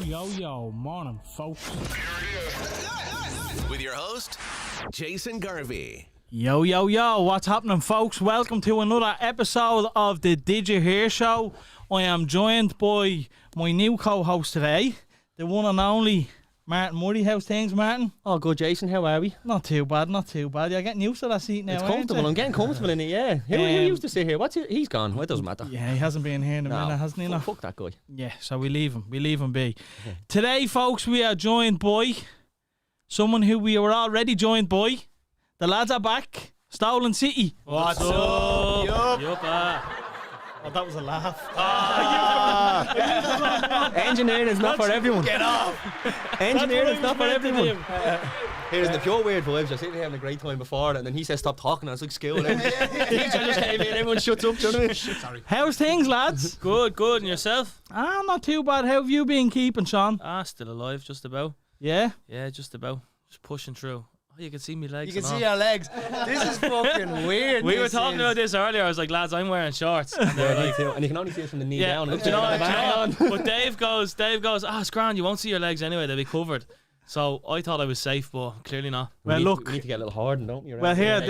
Yo, morning, folks. With your host, Jason Garvey. Yo, what's happening, folks? Welcome to another episode of the DYHS show. I am joined by my new co-host today, the one and only Martin Murray. How's things, Martin? Oh, good, Jason. How are we? Not too bad. You're getting used to that seat now, It's aren't comfortable. you? I'm getting comfortable in it, yeah. Who used to sit here? He's gone. Well, it doesn't matter. Yeah, he hasn't been here in a minute, hasn't he? No? Fuck that guy. Yeah, so we leave him be. Today, folks, we are joined by someone who we were already joined by. The lads are back. Stolen City. What's up? Yup. Oh, that was a laugh. Engineering is not for everyone. Get off. Engineering is not for everyone. him. Here's the pure weird vibes. I was sitting here having a great time before, and then he says stop talking. I was like, school. Teacher just came in. Everyone shuts up. Do you know what I mean? Sorry. How's things, lads? Good. And yourself? Not too bad. How have you been keeping, Sean? Still alive, just about. Yeah? Yeah, just about. Just pushing through. Oh, you can see me legs. You can and see all. our legs. This is fucking weird. We were talking about this earlier. I was like, lads, I'm wearing shorts. And they were like, And you can only see it from the knee yeah, down. do you know what? But Dave goes, it's grand, you won't see your legs anyway, they'll be covered. So I thought I was safe, but clearly not. Well, look. We need to get a little hardened, don't we? Well, here,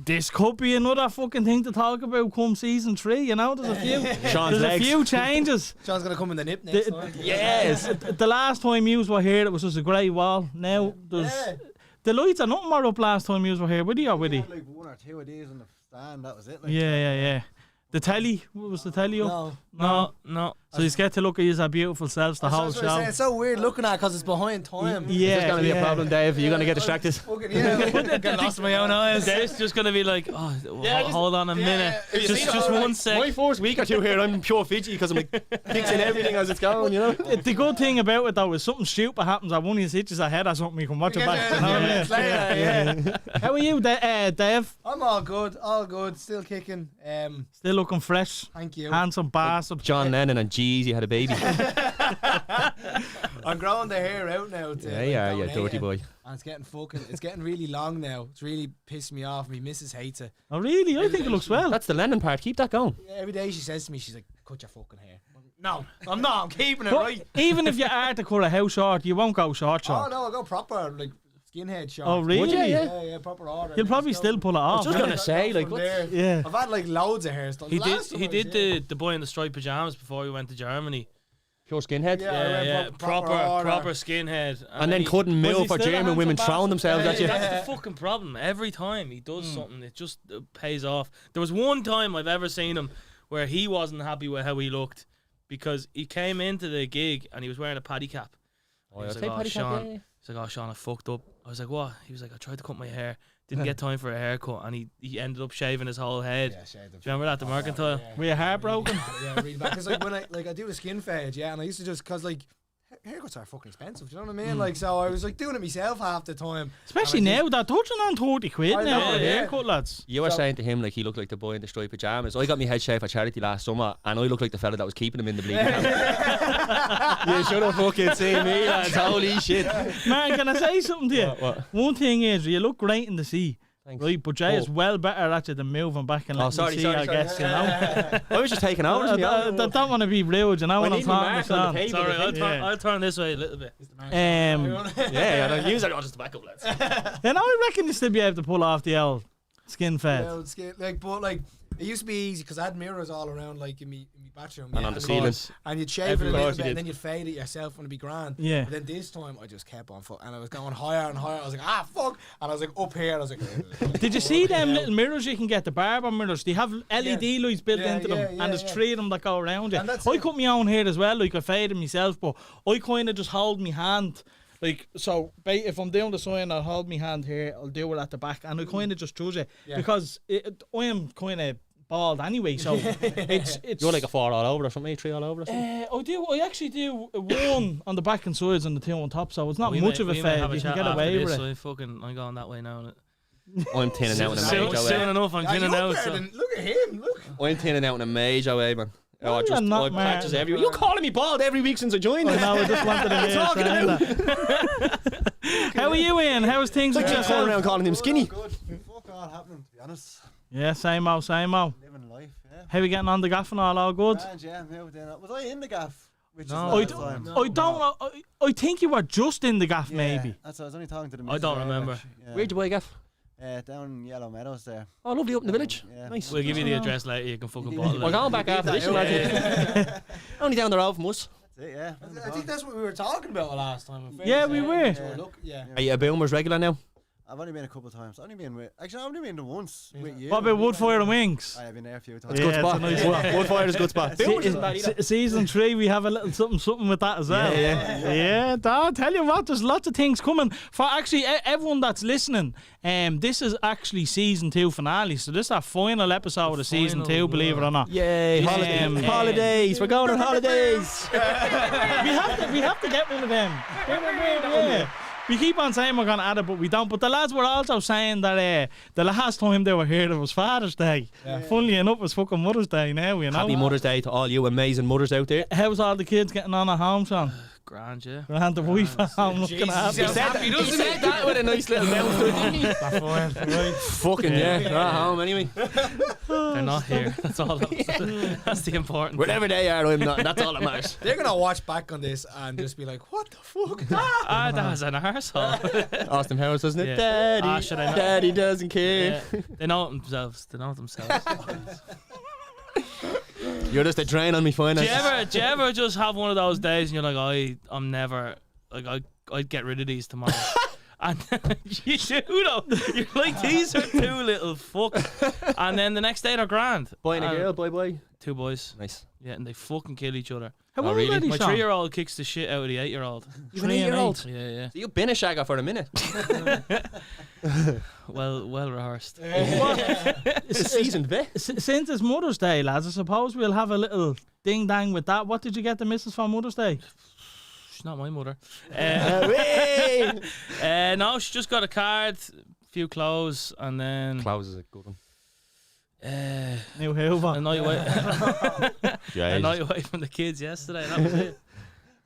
this could be another fucking thing to talk about come season 3, you know? There's a few, Sean's there's a few changes. Sean's going to come in the nip next time. Yes. The last time you were here, it was just a grey wall. Now, there's... The lights are nothing more up last time you were here, with you or with you? Like one or two of these on the stand, that was it. Like, Yeah. The telly, what was the telly up? No. So you get to look at your beautiful selves the whole show. It's so weird looking at because it's behind time. Yeah, It's going to be a problem, Dave. You're going to get distracted. Fucking get lost in my own eyes. Dave's just going to be like, hold on a minute. Just one sec. My first week or two here, I'm pure fidgety because I'm like fixing everything as it's going, you know? The good thing about it though is something stupid happens at one of you hitches ahead or something, you can watch it back. You know what I mean? How are you, Dave? I'm all good, still kicking. Still looking fresh. Thank you. Handsome bastard. John Lennon and Jeezy had a baby. I'm growing the hair out now. Yeah, dirty boy. And it's getting really long now. It's really pissed me off. My missus hates it. Oh really? I think it looks well. That's the Lennon part. Keep that going. Every day she says to me, she's like, cut your fucking hair. No, I'm not. I'm keeping it But right. even if you are to cut a how short, you won't go short. Oh no, I'll go proper, like skinhead short. Oh really? Would you? Yeah, proper order. You'll probably still pull it off. Just gonna say, like, what? Yeah. I've had like loads of hairstyles. He did the boy in the striped pajamas before we went to Germany. Pure skinhead. Yeah. Proper skinhead. And then couldn't mill for still a German women handsome throwing themselves at you. That's the fucking problem. Every time he does something, it just pays off. There was one time I've ever seen him where he wasn't happy with how he looked because he came into the gig and he was wearing a paddy cap. Oh, He was yeah, like, take paddy cap, Sean. yeah. He's like, Sean, I fucked up. I was like, what? He was like, I tried to cut my hair, didn't get time for a haircut, and he ended up shaving his whole head. Yeah, shaved Do you remember that, the mercantile? Were you heartbroken? Yeah, really bad. Because like when I do the skin fade, and I used to just because like haircuts are fucking expensive. Do you know what I mean? Like so, I was like doing it myself half the time. Especially now, they're touching on 30 quid I now know, for a yeah. haircut, lads. You were saying to him like he looked like the boy in the striped pajamas. I got my head shaved for charity last summer, and I looked like the fella that was keeping him in the bleeding camp. You should have fucking seen me, lads. Holy shit! Man, can I say something to you? What? One thing is, you look great in the sea. Thanks. Right, but Jay is well better at you than moving back and letting the sea, I guess, you know. I was just taking over. I don't want to be rude, you know what I'm talking about. Sorry, Yeah. I'll turn this way a little bit. Yeah, I don't use it. I'll just back up, lads. Then I reckon you still be able to pull off the old skin fade. But it used to be easy because I had mirrors all around, like in my bathroom. And on the ceiling. And you'd shave it a Of little course bit, you and did. then you'd fade it yourself, and it'd be grand. Yeah. But then this time, I just kept on and I was going higher and higher. I was like, fuck, and I was like up here. And I was like, Did you see them little mirrors you can get, the barber mirrors? They have LED lights built into them, and there's 3 of them that go around you. And that's I it. cut my own hair as well, like I faded myself, but I kind of just hold my hand. Like, so if I'm doing the sign, I'll hold my hand here, I'll do it at the back, and I kind of just judge it because I am kind of bald anyway, so it's You're like a 4 all over or something, 3 all over or something. I actually do 1 on the back and sides and the 2 on top, so it's not much of a fade. You can get away with it. I'm going that way now. I'm tinning out in a Soon major way. enough, I'm tinning out. So. Look at him, look. I'm tinning out in a major way, man. No, I you're not, I man. practice everywhere. You're calling me bald every week since I joined. I know, I just wanted to hear saying that. How are you, Ian? How's things with Like just going yourself? around calling him skinny. Good. Fuck all happening, to be honest. Yeah, same old. Living life, yeah. How are we getting on the gaff and all good? Yeah, I'm here with was I in the gaff? Which No. is last time. I don't know. I think you were just in the gaff, Yeah, maybe. That's what I was only talking to the I missus don't there, remember. actually, yeah. Where'd you buy a gaff? Down Yellow Meadows there. Oh, lovely, up in the village. Yeah. Nice. We'll give you the address later. You can fucking bottle We're it. going back after this, imagine. Only down the road from us. That's it, yeah. I think that's what we were talking about last time. in Yeah, fairness, we were. So look, yeah. Are you a Boomers regular now? I've only been a couple of times. I've only been once with you. What about Woodfire and Wings? I have been there a few times. Yeah, it's a nice one. Woodfire is a good spot. Boomers isn't bad either. Season 3, we have a little something with that as well. Yeah. I'll tell you what, there's lots of things coming. For actually everyone that's listening, this is actually season 2 finale. So this is our final episode of season 2, believe it or not. Yay, holidays. We're going on holidays. we have to get one of them. Yeah. We keep on saying we're going to add it, but we don't. But the lads were also saying that the last time they were here, it was Father's Day. Funnily enough, it's fucking Mother's Day now, you know. Happy Mother's Day to all you amazing mothers out there. How's all the kids getting on at home, Sean? Grand, yeah. And the wife at home looking happy. He said that with a nice little bounce to it, didn't he? Fucking yeah. They're at home anyway. They're not here. That's all. That's the important. Wherever they are, I'm not. That's all that matters. They're gonna watch back on this and just be like, "What the fuck?" Ah, that was an arsehole. Austin Harris, doesn't it? Yeah. Daddy, Ah, should I know? Daddy doesn't care. Yeah. They know it themselves. They know it themselves. You're just a drain on me finance. Do you ever just have one of those days and you're like, I'm never like I'd get rid of these tomorrow. And you do though. You're like, these are two little fucks. And then the next day they're grand. Boy and a And girl, boy. 2 boys. Nice. Yeah, and they fucking kill each other. How Oh, old really? are they, My Sean? 3-year-old kicks the shit out of the 8-year-old. You've an 8-year-old. Yeah, yeah. So you've been a shagger for a minute. Well rehearsed. It's a seasoned vet. Since it's Mother's Day, lads, I suppose we'll have a little ding dang with that. What did you get the missus for Mother's Day? She's not my mother. Hey! No, she just got a card, a few clothes, and then Klaus is a good one. New a Hoover. night away. A Yeah. night away from the kids yesterday. That was it.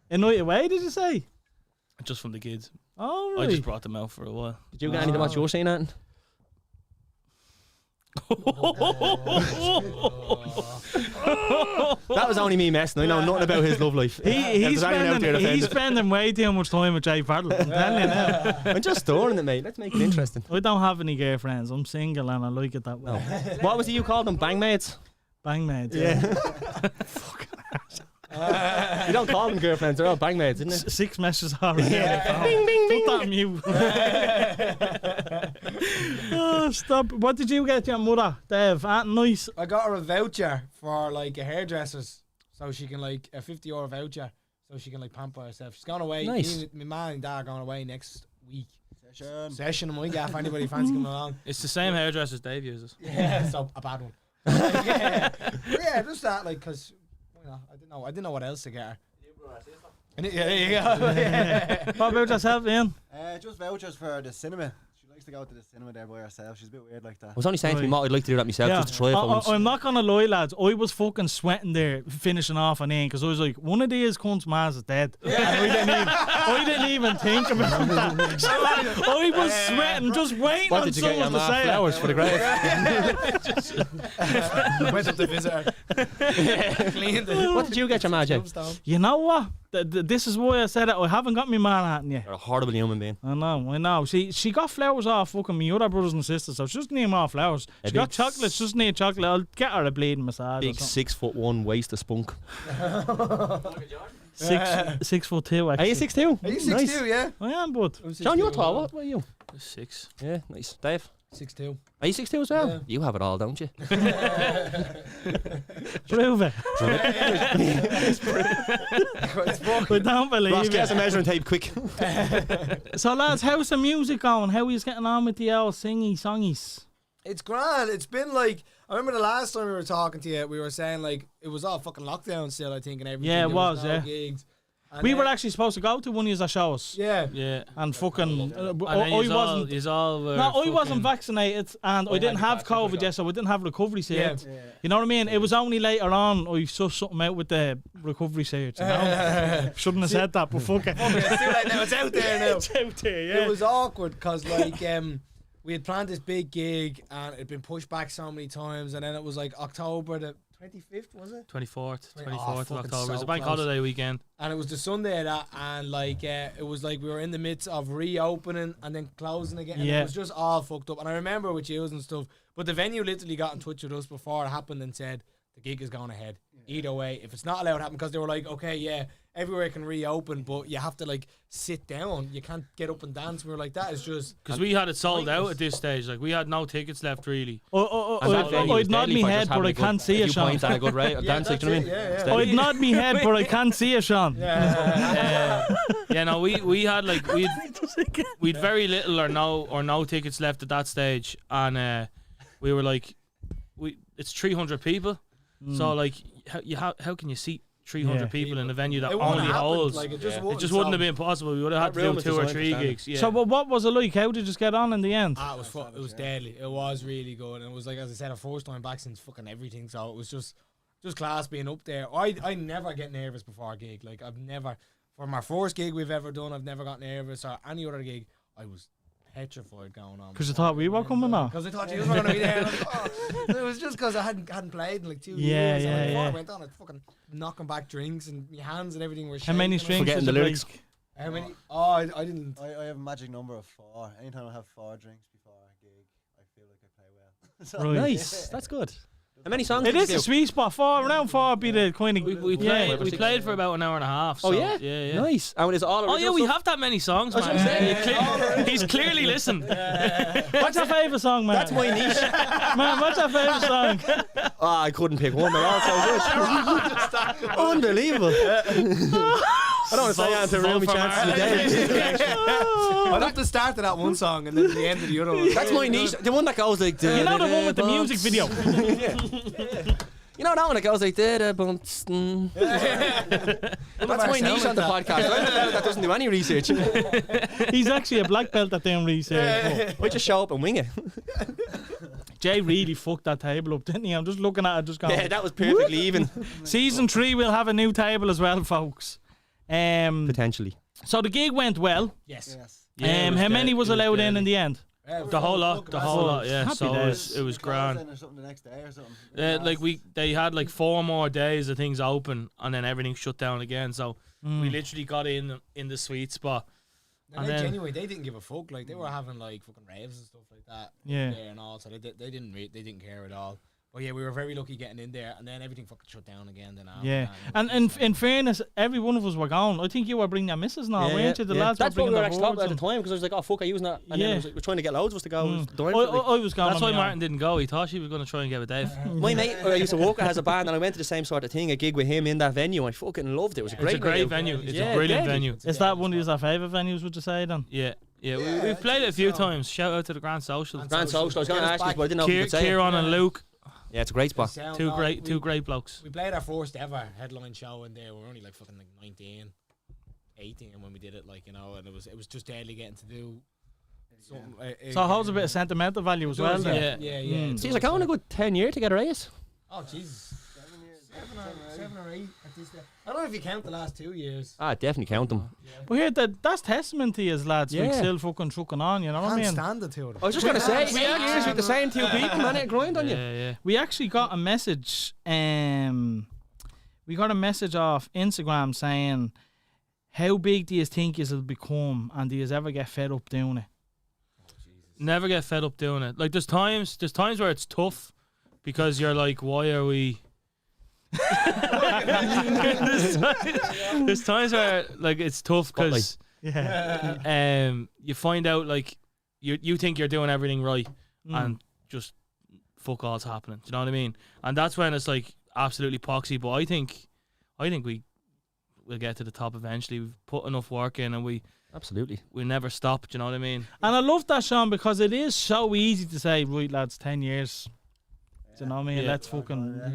A night away, did you say? Just from the kids. Oh, I right. just brought them out for a while. Did you get anything what you were saying, Anton? That was only me messing. I know nothing about his love life. He's spending way too much time with Jay Paddle. I'm telling you now. I'm just storing it, mate. Let's make it interesting. I don't have any girlfriends. I'm single and I like it that way. What was it you called them? Bangmaids? Bangmaids. Yeah. You don't call them girlfriends, they're all bangmaids, isn't it? 6 messages already. Bing, bing, Put that on mute. Oh, stop. What did you get your mother, Dave? Nice. I got her a voucher for like a hairdresser's, so she can like a €50 voucher, so she can like pamper herself. She's going away. Nice. My mum and dad are going away next week. Session. Session in my gaff. Anybody fancy coming along? It's the same hairdressers Dave uses. Yeah, so a bad one. yeah, just that like because you know, I didn't know what else to get her. Yeah, there you go. Yeah. What about yourself, Ian? Just vouchers for the cinema. She likes to go to the cinema there by herself. She's a bit weird like that. I was only saying to me, Right. Matt, I'd like to do that myself, just to try it for once. I'm not gonna lie, lads. I was fucking sweating there, finishing off on Ian, because I was like, one of these cunts' mas is dead. And I didn't even think about that. So, I was sweating, just waiting What on did you get your someone to ma? say Flowers for the grave? Went up to visit her. Cleaned it. What did you get your ma, Jay? You know what? This is why I said it. I haven't got my Manhattan yet. You're a horrible human being. I know. She got flowers off fucking me other brothers and sisters, so she doesn't need more flowers. A She got big chocolates, just need chocolate. I'll get her a bleeding massage. Big or something. 6'1" waist of spunk. 6'2". Are you 6'2"? Are you Nice. 6'2", yeah? I am, bud. John, you're tall. What are you? 6. Yeah, nice. Dave? 6'2". Are you 6'2" as well? Yeah. You have it all, don't you? Prove it. I don't Ross, believe get us a it. measuring tape, quick. So, lads, how's the music going? How are you getting on with the old songies? It's grand. It's been like I remember the last time we were talking to you, we were saying like it was all fucking lockdown still, I think, and everything. Yeah, it There was, no yeah. gigs. And We then- were actually supposed to go to one of your shows. Yeah. Yeah. And fucking... And then I wasn't... Yous all were No, I wasn't fucking- vaccinated, and I didn't have COVID yet, so I didn't have recovery Yeah. cert. You know what I mean? It was only later on I saw something out with the recovery cert. You know? Shouldn't have said that, but fuck it. It's too late now. It's out there now. It's out there, yeah. It was awkward because like we had planned this big gig and it'd been pushed back so many times, and then it was like October the 25th, was it? 24th, Oh, 24th of fucking October. so It's a bank close. holiday weekend. And it was the Sunday of that, and like it was like we were in the midst of reopening and then closing again. And Yeah. it was just all fucked up. And I remember with you and stuff, but the venue literally got in touch with us before it happened and said the gig is going ahead. Either way, if it's not allowed to happen, because they were like, okay, yeah, everywhere can reopen, but you have to like sit down. You can't get up and dance. We were like, that is just Because we had it sold out at this stage. Like, we had no tickets left, really. And that venue was I'd nod deadly me for head, just but having I a good- can't see a it, few Sean. points and a good rate dance, like, do you know what I mean? yeah. Steady. I'd nod me head, but I can't see it, Sean. Yeah, no, we had like we'd very little or no tickets left at that stage, and we were like, it's 300 people, so like how can you seat 300 people in a venue that It wouldn't only happen, holds? like, it it wouldn't, just wouldn't so- have been possible. We would have had That to room do was 2 or designed for 3 standing. gigs. Yeah. So, but what was it like? How did you just get on in the end? it was deadly. It was really good, and it was like, as I said, a first time back since fucking everything. So it was just class being up there. I never get nervous before a gig. Like, I've never, for my first gig we've ever done, I've never got nervous, or any other gig. I was petrified going on. Because you thought we were coming on. Because I thought you were going to be there. And I was like, oh. It was just because I hadn't played in like 2 Yeah, years. yeah, and before yeah. I went on, I'd fucking knocking back drinks and my hands and everything were How shaking. many and strings Forgetting did the you lyrics. break? How many? Oh, I didn't. I have a magic number of 4. Anytime I have 4 drinks before a gig, I feel like I play well. So, Right. Nice. That's good. How many songs It did is you a do? sweet spot. Around 4 would be the kind of. We yeah. played for about an hour and a half. Oh, so, yeah? yeah. Nice. And it's all Oh original yeah, we stuff? have that many songs, That's man. what I'm saying. He's clearly listened. What's your favourite song, man? That's my niche. Man, what's your favourite song? Oh, I couldn't pick one. They're all so good. Unbelievable. I don't want to say that to ruin my chances of day. I'd have to start to that one song and then the end of the other one. That's my niche. The one that goes like... You know the one with the music video? You know that one that goes like... That's my niche on the podcast. I'm the fella that doesn't do any research. He's actually a black belt at doing research. I just show up and wing it. Jay really fucked that table up, didn't he? I'm just looking at it, just going. Yeah, that was perfectly even. Season 3 we'll have a new table as well, folks. Potentially. So the gig went well. Yes. Yeah, it was How many dead- was it was allowed in deadly. the end? The whole lot, yeah. Happy So days. it was Close grand. then or something the next day or something. Like they had like 4 more days of things open, and then everything shut down again. So we literally got in the sweet spot. And And they then- genuinely, they didn't give a fuck. Like, they were having like fucking raves and stuff like that. Yeah. There and all, so they didn't care at all. But yeah, we were very lucky getting in there, and then everything fucking shut down again. Then after Yeah. that, And in fairness, every one of us were gone. I think you were bringing your missus now, weren't you? The lads That's were what we bringing were their actually talking about at boards the time, because I was like, oh, fuck, I using that. And then Yeah. I was like, we're trying to get loads of us to go. It was and- dying I for, like- I was gone. That's on why my Martin own. didn't go. He thought she was going to try and get with Dave. My mate who I used to work with has a band, and I went to the same sort of thing, a gig with him in that venue. I fucking loved it. It was a It's great a great night out. venue. It's Yeah, a brilliant deadly. venue. Is that one of your favourite venues, would you say then? Yeah. We've played it a few times. Shout out to the Grand Social. Grand Social. I was going to ask you, but I didn't know if you could say it. Kieran and Luke, Yeah, it's a great spot. two great blokes. We played our first ever headline show in there. We were only like fucking like 19, 18 when we did it, like, you know, and it was just deadly getting to do something. So it holds a bit of sentimental value as well. Then. Yeah. Mm. Seems like I want a good 10 year to get a raise. Oh Jesus. 7 or 8 at this day. I don't know if you count the last 2 years. Ah, definitely count them. But here, that's testament to you, lads. Like, Yeah. still fucking trucking on. You know what I Can't mean? stand the two of them. I was just going to say, 8 years with the same 2 people, man, it grind on you. Yeah. We actually got a message. We got a message off Instagram saying, "How big do you think it'll become, and do you ever get fed up doing it?" Never get fed up doing it. Like there's times where it's tough because you're like, why are we? there's times where like it's tough because Yeah. you find out like you think you're doing everything right and just fuck all's happening. Do you know what I mean? And that's when it's like absolutely poxy. But I think we'll get to the top eventually. We've put enough work in and we Absolutely. never stop. Do you know what I mean? And I love that, Sean, because it is so easy to say, right, lads, 10 years. Do you know what I mean? Yeah.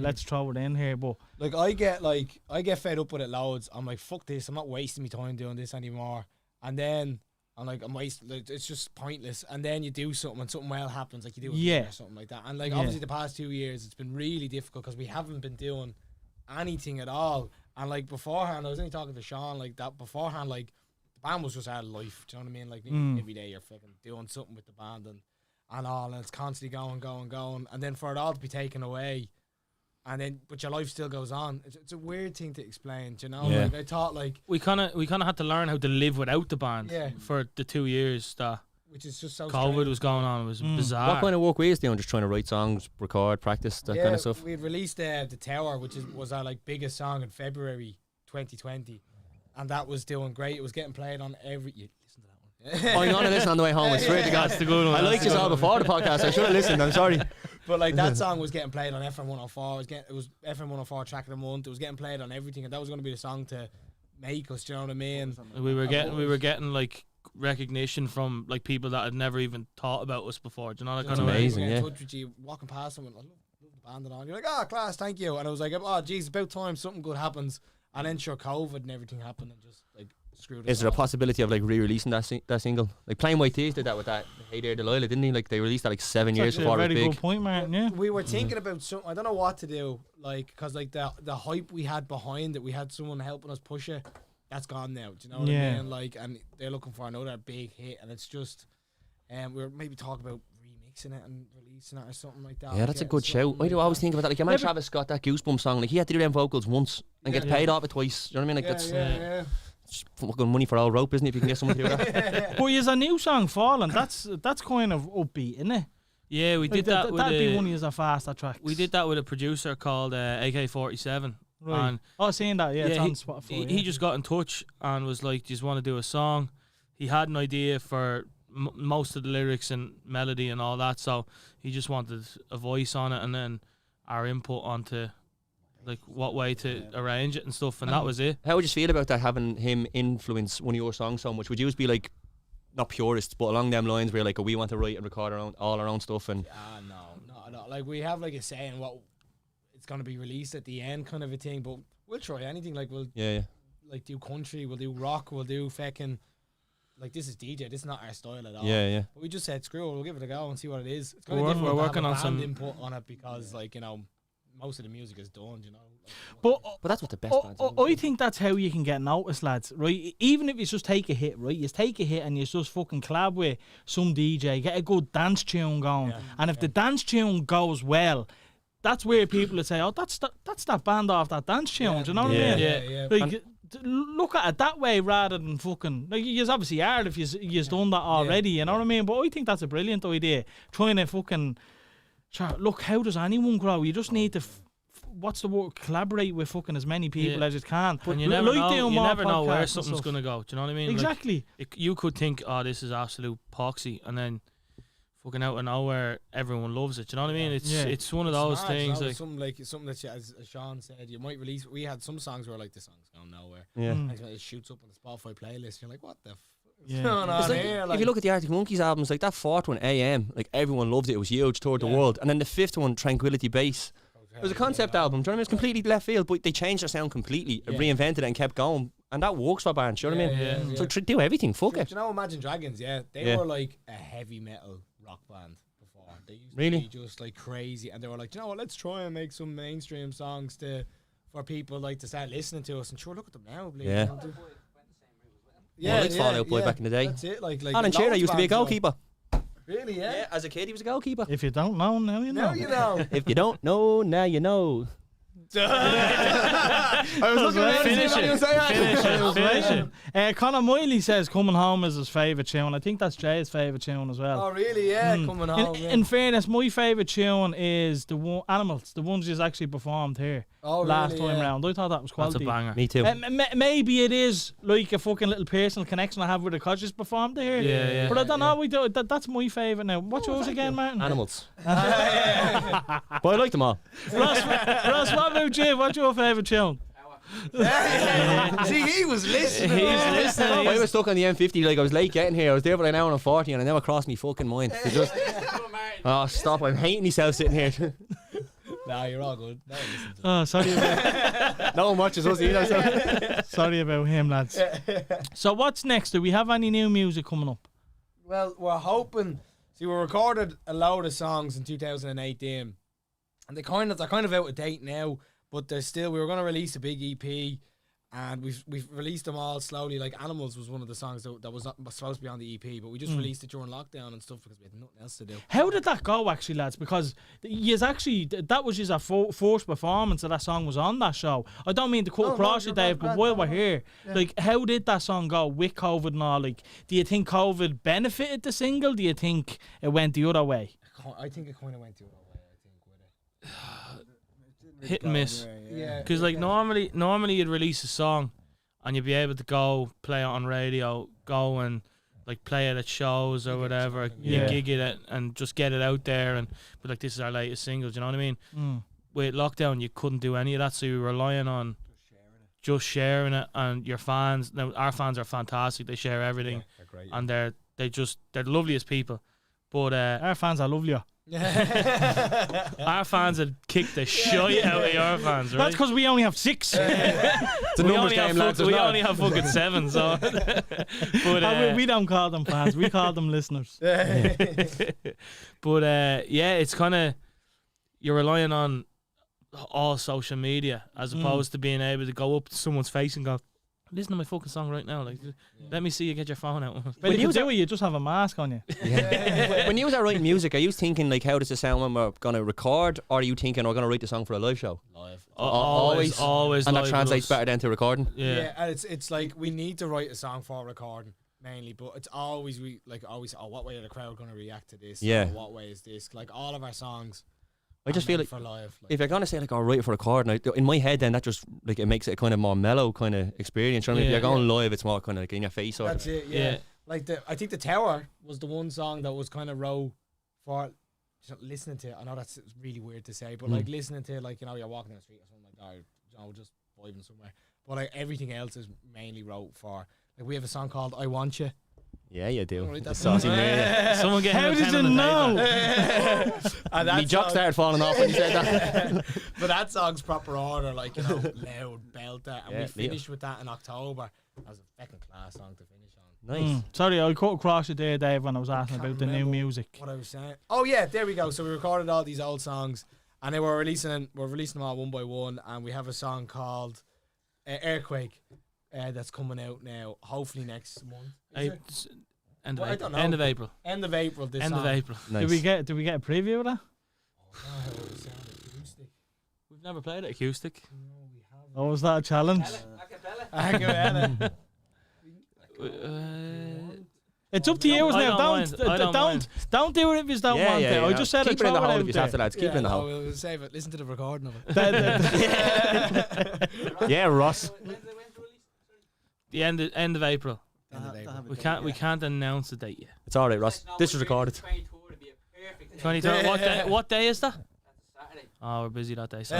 Let's throw it in here. But Like I get fed up with it loads. I'm like, fuck this. I'm not wasting my time doing this anymore. And then I'm like, it's just pointless. And then you do something and something well happens, like you do a Yeah. gig or something like that. And like Yeah. obviously the past 2 years, it's been really difficult because we haven't been doing anything at all. And like beforehand, I was only talking to Sean like that. Beforehand, like the band was just out of life. Do you know what I mean? Like every day you're fucking doing something with the band and all, and it's constantly going. And then for it all to be taken away, and then but your life still goes on. It's a weird thing to explain, do you know. Yeah. Like, I thought like We kind of had to learn how to live without the band Yeah. for the 2 years that which is just so COVID strange. was going on. It was bizarre. What kind of work were you doing? Just trying to write songs, record, practice, that kind of stuff? We released the Tower, which was our like biggest song in February 2020, and that was doing great. It was getting played on every. You listen to that one. I'm gonna listen on the way home. I swear to God, That's the good one. I liked this all before the podcast. I should have listened. I'm sorry. But like that song was getting played on FM 104. It was FM 104 track of the month. It was getting played on everything, and that was going to be the song to make us. Do you know what I mean? We were getting like recognition from like people that had never even thought about us before. Do you know that It's kind of way? amazing. Get in yeah. touch with you, walking past someone, I love the band and all. You're like, oh, class, thank you. And I was like, oh, geez, about time something good happens. And then sure, COVID and everything happened and just like screwed us. Is there a all. possibility of like re-releasing that single? Like Plain White T's did that with that Hey There Delilah, didn't he? Like they released that like 7 years That's a before it was very big. good point, Martin. Yeah. We were thinking about something. I don't know what to do, like, because like the hype we had behind it, we had someone helping us push it. That's gone now. Do you know what Yeah. I mean? Like, and they're looking for another big hit, and it's just, we're maybe talking about remixing it and releasing it or something like that. Yeah, that's a Getting good shout. something I do like always that. think about that. Like your man Yeah, but- Travis Scott, that Goosebumps song, like he had to do them vocals once and get Yeah. paid off it twice. You know what I mean? Like that's yeah. it's fucking money for all rope, isn't it? If you can get someone to do that. But is a new song Fallen? That's kind of upbeat, isn't it? Yeah, we did that with That'd be a, one of the faster tracks. we did that with a producer called AK-47. Right. And Oh, seeing that, yeah, it's on he, Spotify. he just got in touch and was like, "Just want to do a song." He had an idea for most of the lyrics and melody and all that, so he just wanted a voice on it and then our input onto like what way to arrange it and stuff, and that was it. How would you feel about that, having him influence one of your songs so much? Would you be like, not purists, but along them lines where like, oh, we want to write and record all our own stuff and No. Like we have like a say in what it's gonna be released at the end, kind of a thing. But we'll try anything. Like we'll yeah. like do country, we'll do rock, we'll do fucking like this is DJ. This is not our style at all. Yeah. But we just said screw it, we'll give it a go and see what it is. It's We're kind of working- difficult we're to working have a on band some- input on it because like, you know, most of the music is done. You know. But that's what the best bands do. I think that's how you can get noticed, lads. Right? Even if you just take a hit, right? You take a hit and you just fucking collab with some DJ, get a good dance tune going, and if the dance tune goes well, that's where people would say, "Oh, that's that band off that dance tune." Do you know what I mean? Yeah. Like, look at it that way rather than fucking. Like, you obviously are if you've done that already. You know what I mean? But I think that's a brilliant idea. Trying to fucking look, how does anyone grow? You just need to. What's the word? Collaborate with fucking as many people as you can. And you never know, doing you more never know podcasts where and something's stuff. gonna go. Do you know what I mean? Like, Exactly. you could think, oh, this is absolute poxy, and then fucking out of nowhere, everyone loves it. Do you know what I mean? It's one of those Smart, you things. know, Like, something that as Sean said, you might release. We had some songs where like the song's going nowhere. Yeah. Mm. And it shoots up on the Spotify playlist. You're like, what the? Yeah. Going on It's like, here? if you look at the Arctic Monkeys albums, like that fourth one, AM, like everyone loved it. It was huge, toured the world. And then the fifth one, Tranquility Base, it was a concept album. Do you know what I mean? It's completely left field, but they changed their sound completely, reinvented it, and kept going. And that works for bands. Do you know what I mean? So do everything. Fuck Do it. you know Imagine Dragons? Yeah, they were like a heavy metal rock band before. They used Really? to be just like crazy, and they were like, you know what? Let's try and make some mainstream songs for people like to start listening to us. And sure, look at them now. Yeah. Yeah, Well, Fall Out Boy back in the day. That's it. Like Alan Shearer loads used to be a bands are- goalkeeper. Really? Yeah. As a kid, he was a goalkeeper. If you don't know, now you know. Now you know. If you don't know, now you know. I was looking at Finish it. Conor Miley says "Coming Home" is his favourite tune. I think that's Jay's favourite tune as well. Oh, really? Yeah. Coming home. In fairness, my favourite tune is the one Animals, the ones he's actually performed here last time round. I thought that was that's a quality. banger. Me too. Maybe it is like a fucking little personal connection I have with the Codgers performed here. Yeah. But I don't know. We do that's my favourite now. What's yours again, Martin? Animals. But I like them all. Ross, what about you? What's your favourite tune? See, he was listening. He's listening. I was stuck on the M50, like I was late getting here. I was there for an hour and 40 and I never crossed me fucking mind. They just, oh, stop. I'm hating myself sitting here. Nah, you're all good. No, listen to Oh, sorry about No one watches us either. So. sorry about him, lads. So what's next? Do we have any new music coming up? Well, we're hoping. See, we recorded a load of songs in 2018, and they're kind of out of date now. But there's still. We were going to release a big EP, And we've released them all slowly. Like Animals was one of the songs that was not was supposed to be on the EP, but we just released it during lockdown and stuff because we had nothing else to do. How did that go, actually, lads? Because that was just a first performance that song was on that show. I don't mean to cut across you, Dave, but while we're here, like, how did that song go with COVID and all? Like, do you think COVID benefited the single? Do you think it went the other way? I think it kind of went the other way. I think with it. Hit and miss. Yeah. Because like normally you'd release a song, and you'd be able to go play it on radio, go and like play it at shows or whatever, you gig it and just get it out there and be like, this is our latest single. Do you know what I mean? With lockdown, you couldn't do any of that, so you were relying on just sharing it, and your fans. Now our fans are fantastic; they share everything, They're great. and they're the loveliest people. But Our fans are lovelier. our fans had kicked the shit out of your fans, right? That's because we only have 6. It's a numbers game, lads. We only have fucking 7, so. But we don't call them fans. We call them listeners. but yeah, it's kind of you're relying on all social media as opposed to being able to go up to someone's face and go, listen to my fucking song right now. Like, let me see you get your phone out. When you do it, you just have a mask on you. When you are writing music, are you thinking like, how does it sound when we're gonna record, or are you thinking we're gonna write the song for a live show? Live. Always. And that live translates with us. better than to recording. Yeah. And it's like we need to write a song for recording mainly, but it's always what way are the crowd gonna react to this? Yeah. Or what way is this? Like all of our songs. I just feel like for live. Like, if you're gonna say like, write it for recording, in my head, then that just like it makes it a kind of more mellow kind of experience. You know what I mean? If you're going live, it's more kind of like in your face. Sort that's of. it. Yeah. Like I think the Tower was the one song that was kind of raw for just listening to. I know that's really weird to say, but like listening to, like, you know, you're walking down the street or something like that, or, you know, just vibing somewhere. But like everything else is mainly wrote for. Like we have a song called "I Want You." Yeah, you do. Right, The that's saucy it. man. Someone get How him a does pen it and a know? paper. And My that jock song- started falling off when you said that. But that song's proper order, like, you know, loud belter, and Yeah, we finished with that in October. That was a fucking class song to finish on. Nice. Sorry, I cut across you there, Dave, when I was asking can't about the new remember music. What I was saying? Oh yeah, there we go. So we recorded all these old songs, and then we're releasing them all one by one, and we have a song called "Earthquake" that's coming out now. Hopefully next month. Is it? End Well, I of don't April. know. End of April. End of April. This End song. of April. Nice. Did we get a preview of that? Oh, how it sounded acoustic. We've never played it acoustic. No, we haven't. Oh, was that a challenge? Acapella. It's up to you I now. don't mind. I don't mind. Don't do it if you don't want it. I just said keep it in the hole if you have to, lads. Keep it in the hole. We'll save it. Listen to the recording of it. Yeah, Ross. The end of April. We can't announce the date yet. It's all right, Ross. This is recorded. 23rd. What day is that? Oh, we're busy that day. So.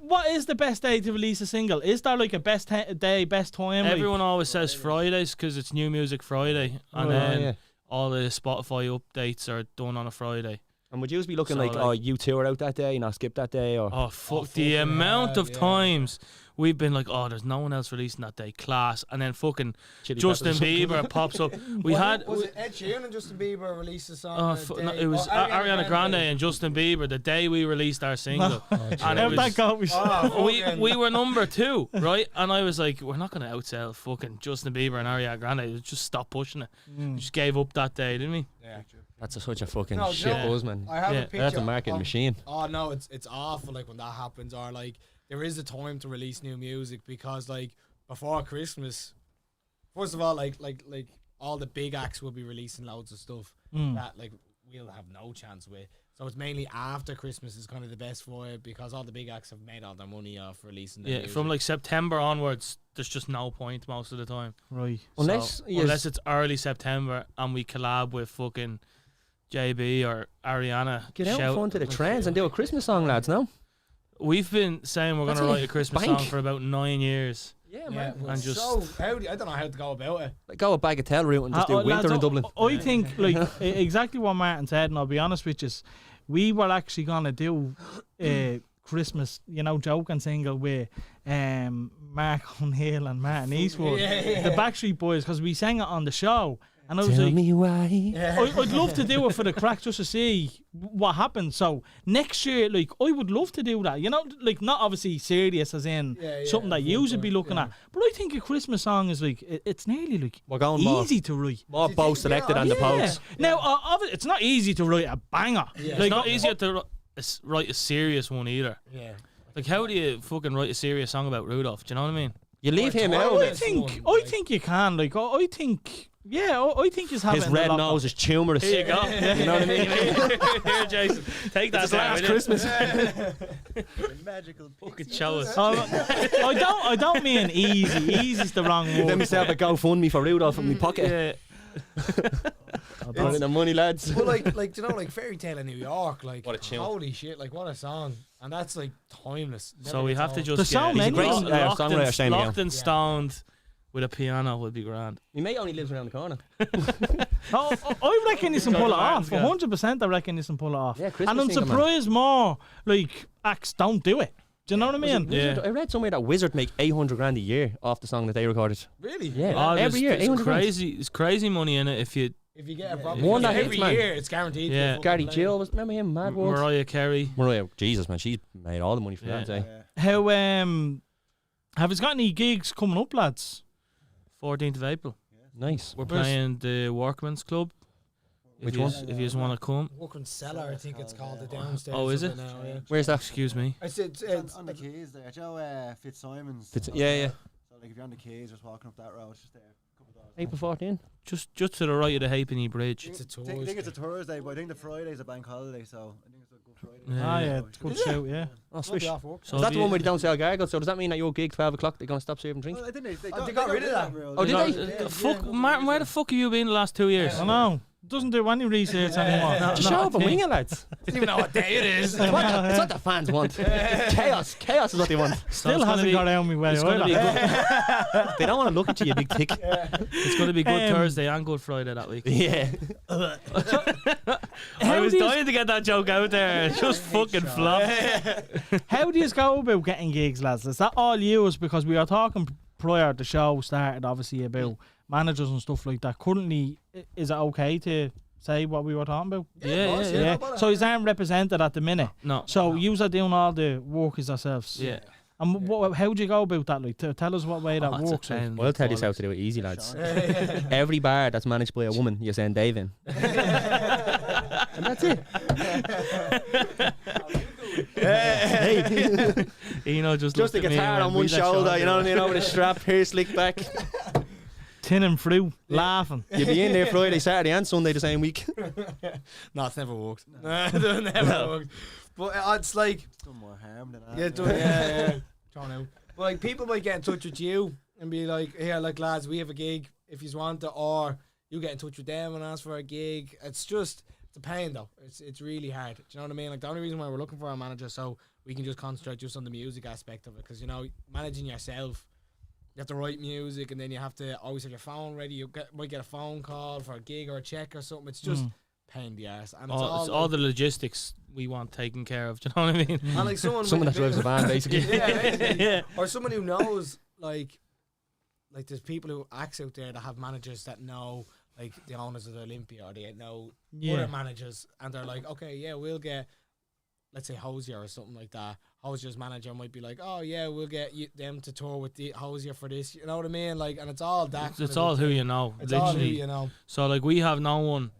What is the best day to release a single? Is there like a best day, best time? Everyone always says Fridays because it's New Music Friday, and then all the Spotify updates are done on a Friday. And would you be looking So, like, like- you two are out that day, not skip that day, or? Oh fuck! The amount of times we've been like, oh, there's no one else releasing that day, class, and then fucking Chili Justin Peppers. Bieber pops up. Was it Ed Sheeran and Justin Bieber released a song? Oh, on a no, day? it was Oh, Ariana Grande and Justin Bieber the day we released our single, and it How'd that was. go? We were number 2, right? And I was like, we're not gonna outsell fucking Justin Bieber and Ariana Grande. Just stop pushing it. We just gave up that day, didn't we? Yeah. That's such a fucking No, shit no. buzz, man. I have Yeah. a picture. That's a marketing of- machine. Oh no, it's awful. Like when that happens, or like there is a time to release new music because like before Christmas, first of all, like all the big acts will be releasing loads of stuff that like we'll have no chance with. So it's mainly after Christmas is kind of the best for it because all the big acts have made all their money off releasing their Yeah, music. from like September onwards, there's just no point most of the time. Right. Unless So, you- unless it's early September and we collab with fucking JB or Ariana. Get out shout- front of the trends and do a Christmas song, lads, no? We've been saying we're That's going to a write a Christmas bank. song for about 9 years. Yeah, yeah, but And just- so I don't know how to go about it. Like, go a Bagatelle route and just do winter in Dublin. I think like exactly what Martin said, and I'll be honest with you, we were actually gonna do Christmas, joking single with Mark O'Neill and Martin Eastwood, the Backstreet Boys, because we sang it on the show. And I was Tell like, me why. I'd love to do it for the crack just to see what happens. So next year, like, I would love to do that. You know, like, not obviously serious as in something that you would be looking at. But I think a Christmas song is like, it's nearly like We're going more. easy to write. More both selected and the posts. Now, it's not easy to write a banger. It's not easier to write a serious one either. Yeah. Like, how do you fucking write a serious song about Rudolph? Do you know what I mean? You leave him out. I think you can. Like, I think. Yeah, I think he's having His red nose is tumorous. Here you go. You know what I mean? Here, Jason. Take that. It's last Christmas. Magical Fucking show us. I don't mean easy. Easy's the wrong word. Let me set up a GoFundMe for Rudolph in my pocket. Yeah. Put in the money, lads. Well, like you know, like Fairy Tale in New York, like What a tune. holy shit, like what a song, and that's like timeless. So we have to just There's so many. He's a great songwriter, Shane McGowan. locked and stoned with a piano would be grand. My mate only lives around the corner. I reckon you can pull it off. Martin's 100%. I reckon you can pull it off. Yeah, Christmas and I'm singer, man. surprised more like acts don't do it. Do you know what I mean? Yeah. I read somewhere that Wizard make 800 grand a year off the song that they recorded. Really? Yeah, Oh, every year, there's 800 grand. crazy. It's crazy money in it if you. If you get a proper One that hits, every man. year, it's guaranteed. Yeah. to Gary fucking Jill, remember him? Mad World. Mariah Carey. Mariah, Jesus, man, she's made all the money for Yeah. that. Eh? How have you got any gigs coming up, lads? 14th of April. Nice. We're Where's- playing the Workman's Club. Which if one? If you just want to come. Walking cellar, I think it's called the downstairs. Oh, is of it? Now, yeah. Where's that? Excuse me. It's on the keys there. Do you know Fitzsimon's? Yeah. So like if you're on the keys, just walking up that road, it's just there. A couple of doors. April 14. Just to the right of the Halfpenny Bridge. It's a I think Thursday. it's a Thursday, but I think the Friday's a bank holiday, so I think it's a good Friday. Yeah. It's good shout, yeah. Oh, swish. Is Off work. So that if the you- one where they don't sell gargles? So does that mean at your gig 12 o'clock they're going to stop serving drink? Well, I think they got rid of that. rule. Oh, did No, they? the fuck, Martin, where the fuck have you been the last 2 years? I know. Doesn't do any research anymore. Just show up and wing it, lads. Don't even know what day it is. It's what the fans want. Chaos. Chaos is what they want. Still it's gonna hasn't be- got out my way It's going to be either. good. They don't want to look at you, you big tick. It's going to be good Thursday and Good Friday that week. Yeah. I was do you- dying to get that joke out there. It just fucking flopped. How do you go about getting gigs, lads? Is that all yours? Because we are talking prior the show started, obviously, about managers and stuff like that. Currently, is it okay to say what we were talking about? Yeah. So you aren't represented at the minute. No. So you are doing all the work as yourselves. Yeah. And how do you go about that? Like, tell us what way that Oh, it's a works. Like. pain. Well, I'll tell you how to do it easy, lads. Every bar that's managed by a woman, you send Dave in. And that's it. You know, just a looked at me guitar and on went, one "Read that shoulder, you know what I mean, over the strap, hair slicked back. Tin and through, laughing. You'll be in there Friday, Saturday and Sunday the same week. No, it's never worked. It never worked. But it's like, Done more harm than yeah. Thrown out. But like people might get in touch with you and be like, here, like lads, we have a gig if you want it, or you get in touch with them and ask for a gig. It's a pain though. It's really hard. Do you know what I mean? Like the only reason why we're looking for a manager so we can just concentrate just on the music aspect of it, because you know, managing yourself, you have to write music and then you have to always have your phone ready. Might get a phone call for a gig or a check or something. It's just pain in the arse, and it's It's all the logistics we want taken care of. Do you know what I mean? and like someone Someone that with drives a van, basically. yeah, basically. Yeah. Or someone who knows, like there's people who acts out there that have managers that know, like the owners of the Olympia, or they know other managers, and they're like, okay, yeah, we'll get, let's say Hosier or something like that. Hosier's manager might be like, oh yeah, we'll get them to tour with the Hosier for this. You know what I mean? Like, and it's all that. It's all who you know. It's all who literally. you know. So like we have no one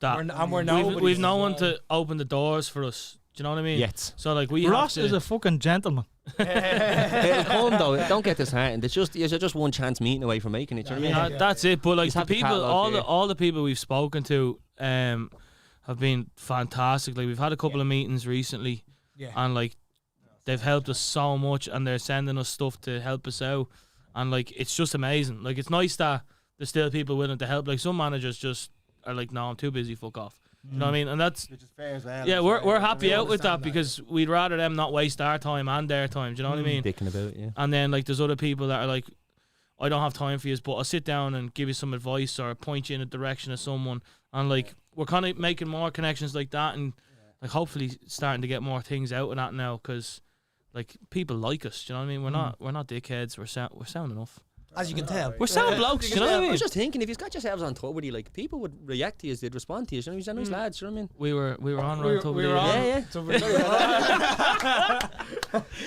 that we've no one to open the doors for us. Do you know what I mean? Yet. So like we Ross have to, is a fucking gentleman. It'll come though. Don't get disheartened. It's just you're just one chance meeting away from making it. Do you know what I mean? that's it. But like Just the have the people, catalogue here. all the people we've spoken to, have been fantastic. Like we've had a couple of meetings recently, and like they've helped us so much, and they're sending us stuff to help us out, and like it's just amazing. Like it's nice that there's still people willing to help. Like some managers just are like, no, I'm too busy. Fuck off. You know what I mean? And that's Which is fair as well. yeah, we're happy I out with that understand that, because we'd rather them not waste our time and their time. Do you know what I mean? Dicking about, yeah. And then like there's other people that are like, I don't have time for you, but I'll sit down and give you some advice or point you in a direction of someone. And like we're kind of making more connections like that, and like hopefully starting to get more things out of that now, because like people like us. Do you know what I mean? We're not dickheads. We're sound enough. As you can tell. We're sound blokes, you know what I I mean? was just thinking, if you've got yourselves on tour, like people would react to you, they'd respond to you. You know, you're nice lads. You know what I mean? We were on right over we there. were on. Yeah.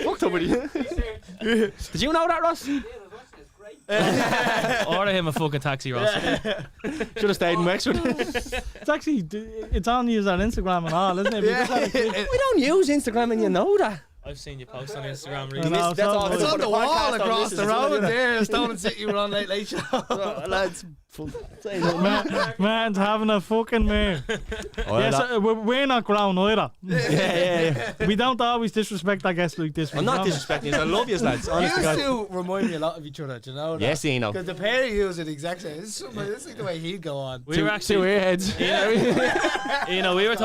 Fuck somebody. Did you know that, Ross? Order him a fucking taxi, Ross. Should have stayed in Wexford. It's actually it's on you on Instagram and all, isn't it? We just had a clip. We don't use Instagram, and you know that. I've seen you post on Instagram I recently. know, That's all. It's on the wall across the road there. there. Stone City were on Late Show. Lads, Man's having a fucking mare. We're not grown either. Yeah. We don't always disrespect our guests like this. I'm not disrespecting you. I love you, lads. Honest to You God. two remind me a lot of each other, do you know that? Yes, you know. Because the pair of you is the exact same. This is like the way he'd go on. We were actually, airheads. you know, we were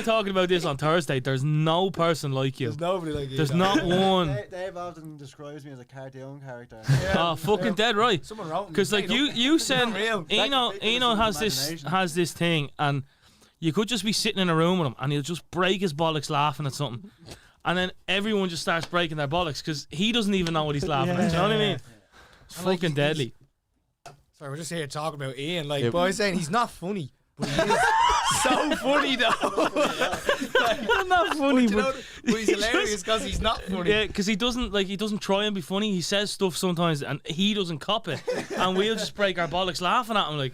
talking about this on Thursday. There's no person like you. There's nobody like you. There's not one. Dave often describes me as a cartoon character. Oh, fucking dead right. Someone wrote me. Because like you said, Unreal. Eno has this thing, and you could just be sitting in a room with him, and he'll just break his bollocks laughing at something, and then everyone just starts breaking their bollocks because he doesn't even know what he's laughing at. Do you know what I mean? It's fucking deadly. Sorry, we're just here talking about Ian. Like, boy, saying he's not funny, but he is so funny though. Not funny, but he's hilarious because he's not funny. Yeah, because he doesn't try and be funny. He says stuff sometimes, and he doesn't cop it, and we'll just break our bollocks laughing at him. Like,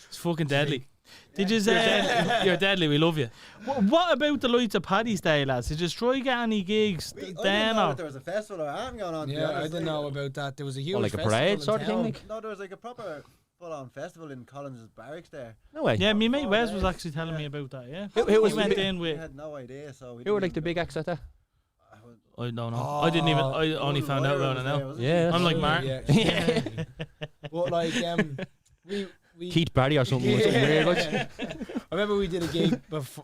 it's fucking deadly. Did you say You're deadly. We love you. what about the lights of Paddy's Day, lads? Did you try get any gigs I didn't then? know Or? that there was a festival or anything going on. to be Yeah, I honest. didn't know about that. There was a huge like a festival parade in sort of thing, town. like? No, there was like a proper full-on festival in Collins' barracks there. No way. Yeah, my mate Oh, Wes yeah. was actually telling me about that. Yeah, Who was we went the in We with. had no idea, so we Who were didn't like the even big go. acts at that? I don't know. I didn't even. I only found out about it now. Yeah. I'm like Mark. Yeah. But like, we Keith Barry or something. Was something weird, like. I remember we did a gig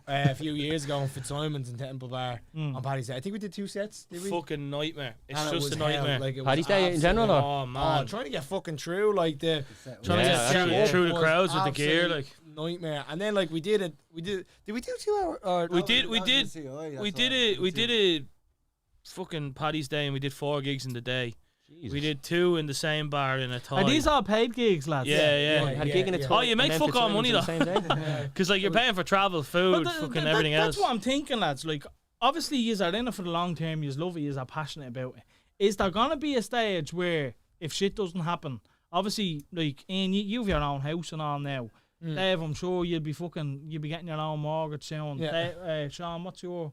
a few years ago in Fitzsimon's in Temple Bar Mm. on Paddy's Day. I think we did 2 sets. Did we? Fucking nightmare. It's And it just was a nightmare. hell, like, it was Paddy's Day in general, absolutely- or? Oh man, trying to get fucking through like the trying Yeah, to actually, get yeah. through the was crowds with the gear, absolute like nightmare. And then like we did. Did we do 2 hour? Or we That did was we did a fucking Paddy's Day, and we did 4 gigs in the day. We did 2 in the same bar in a tie. Are these all paid gigs, lads? Yeah. Had a gig in a yeah. toy Oh, you make and then fuck all Fitzsimon's money, on the same day. Because like you're paying for travel, But food, fucking everything that's else. what I'm thinking, lads. Like, obviously, yous are in it for the long term. Yous love it. Yous are passionate about it. Is there gonna be a stage where, if shit doesn't happen, obviously, like, Ian, you've your own house and all now. Dave, I'm sure you'll be getting your own mortgage soon. Yeah. Sean, what's your?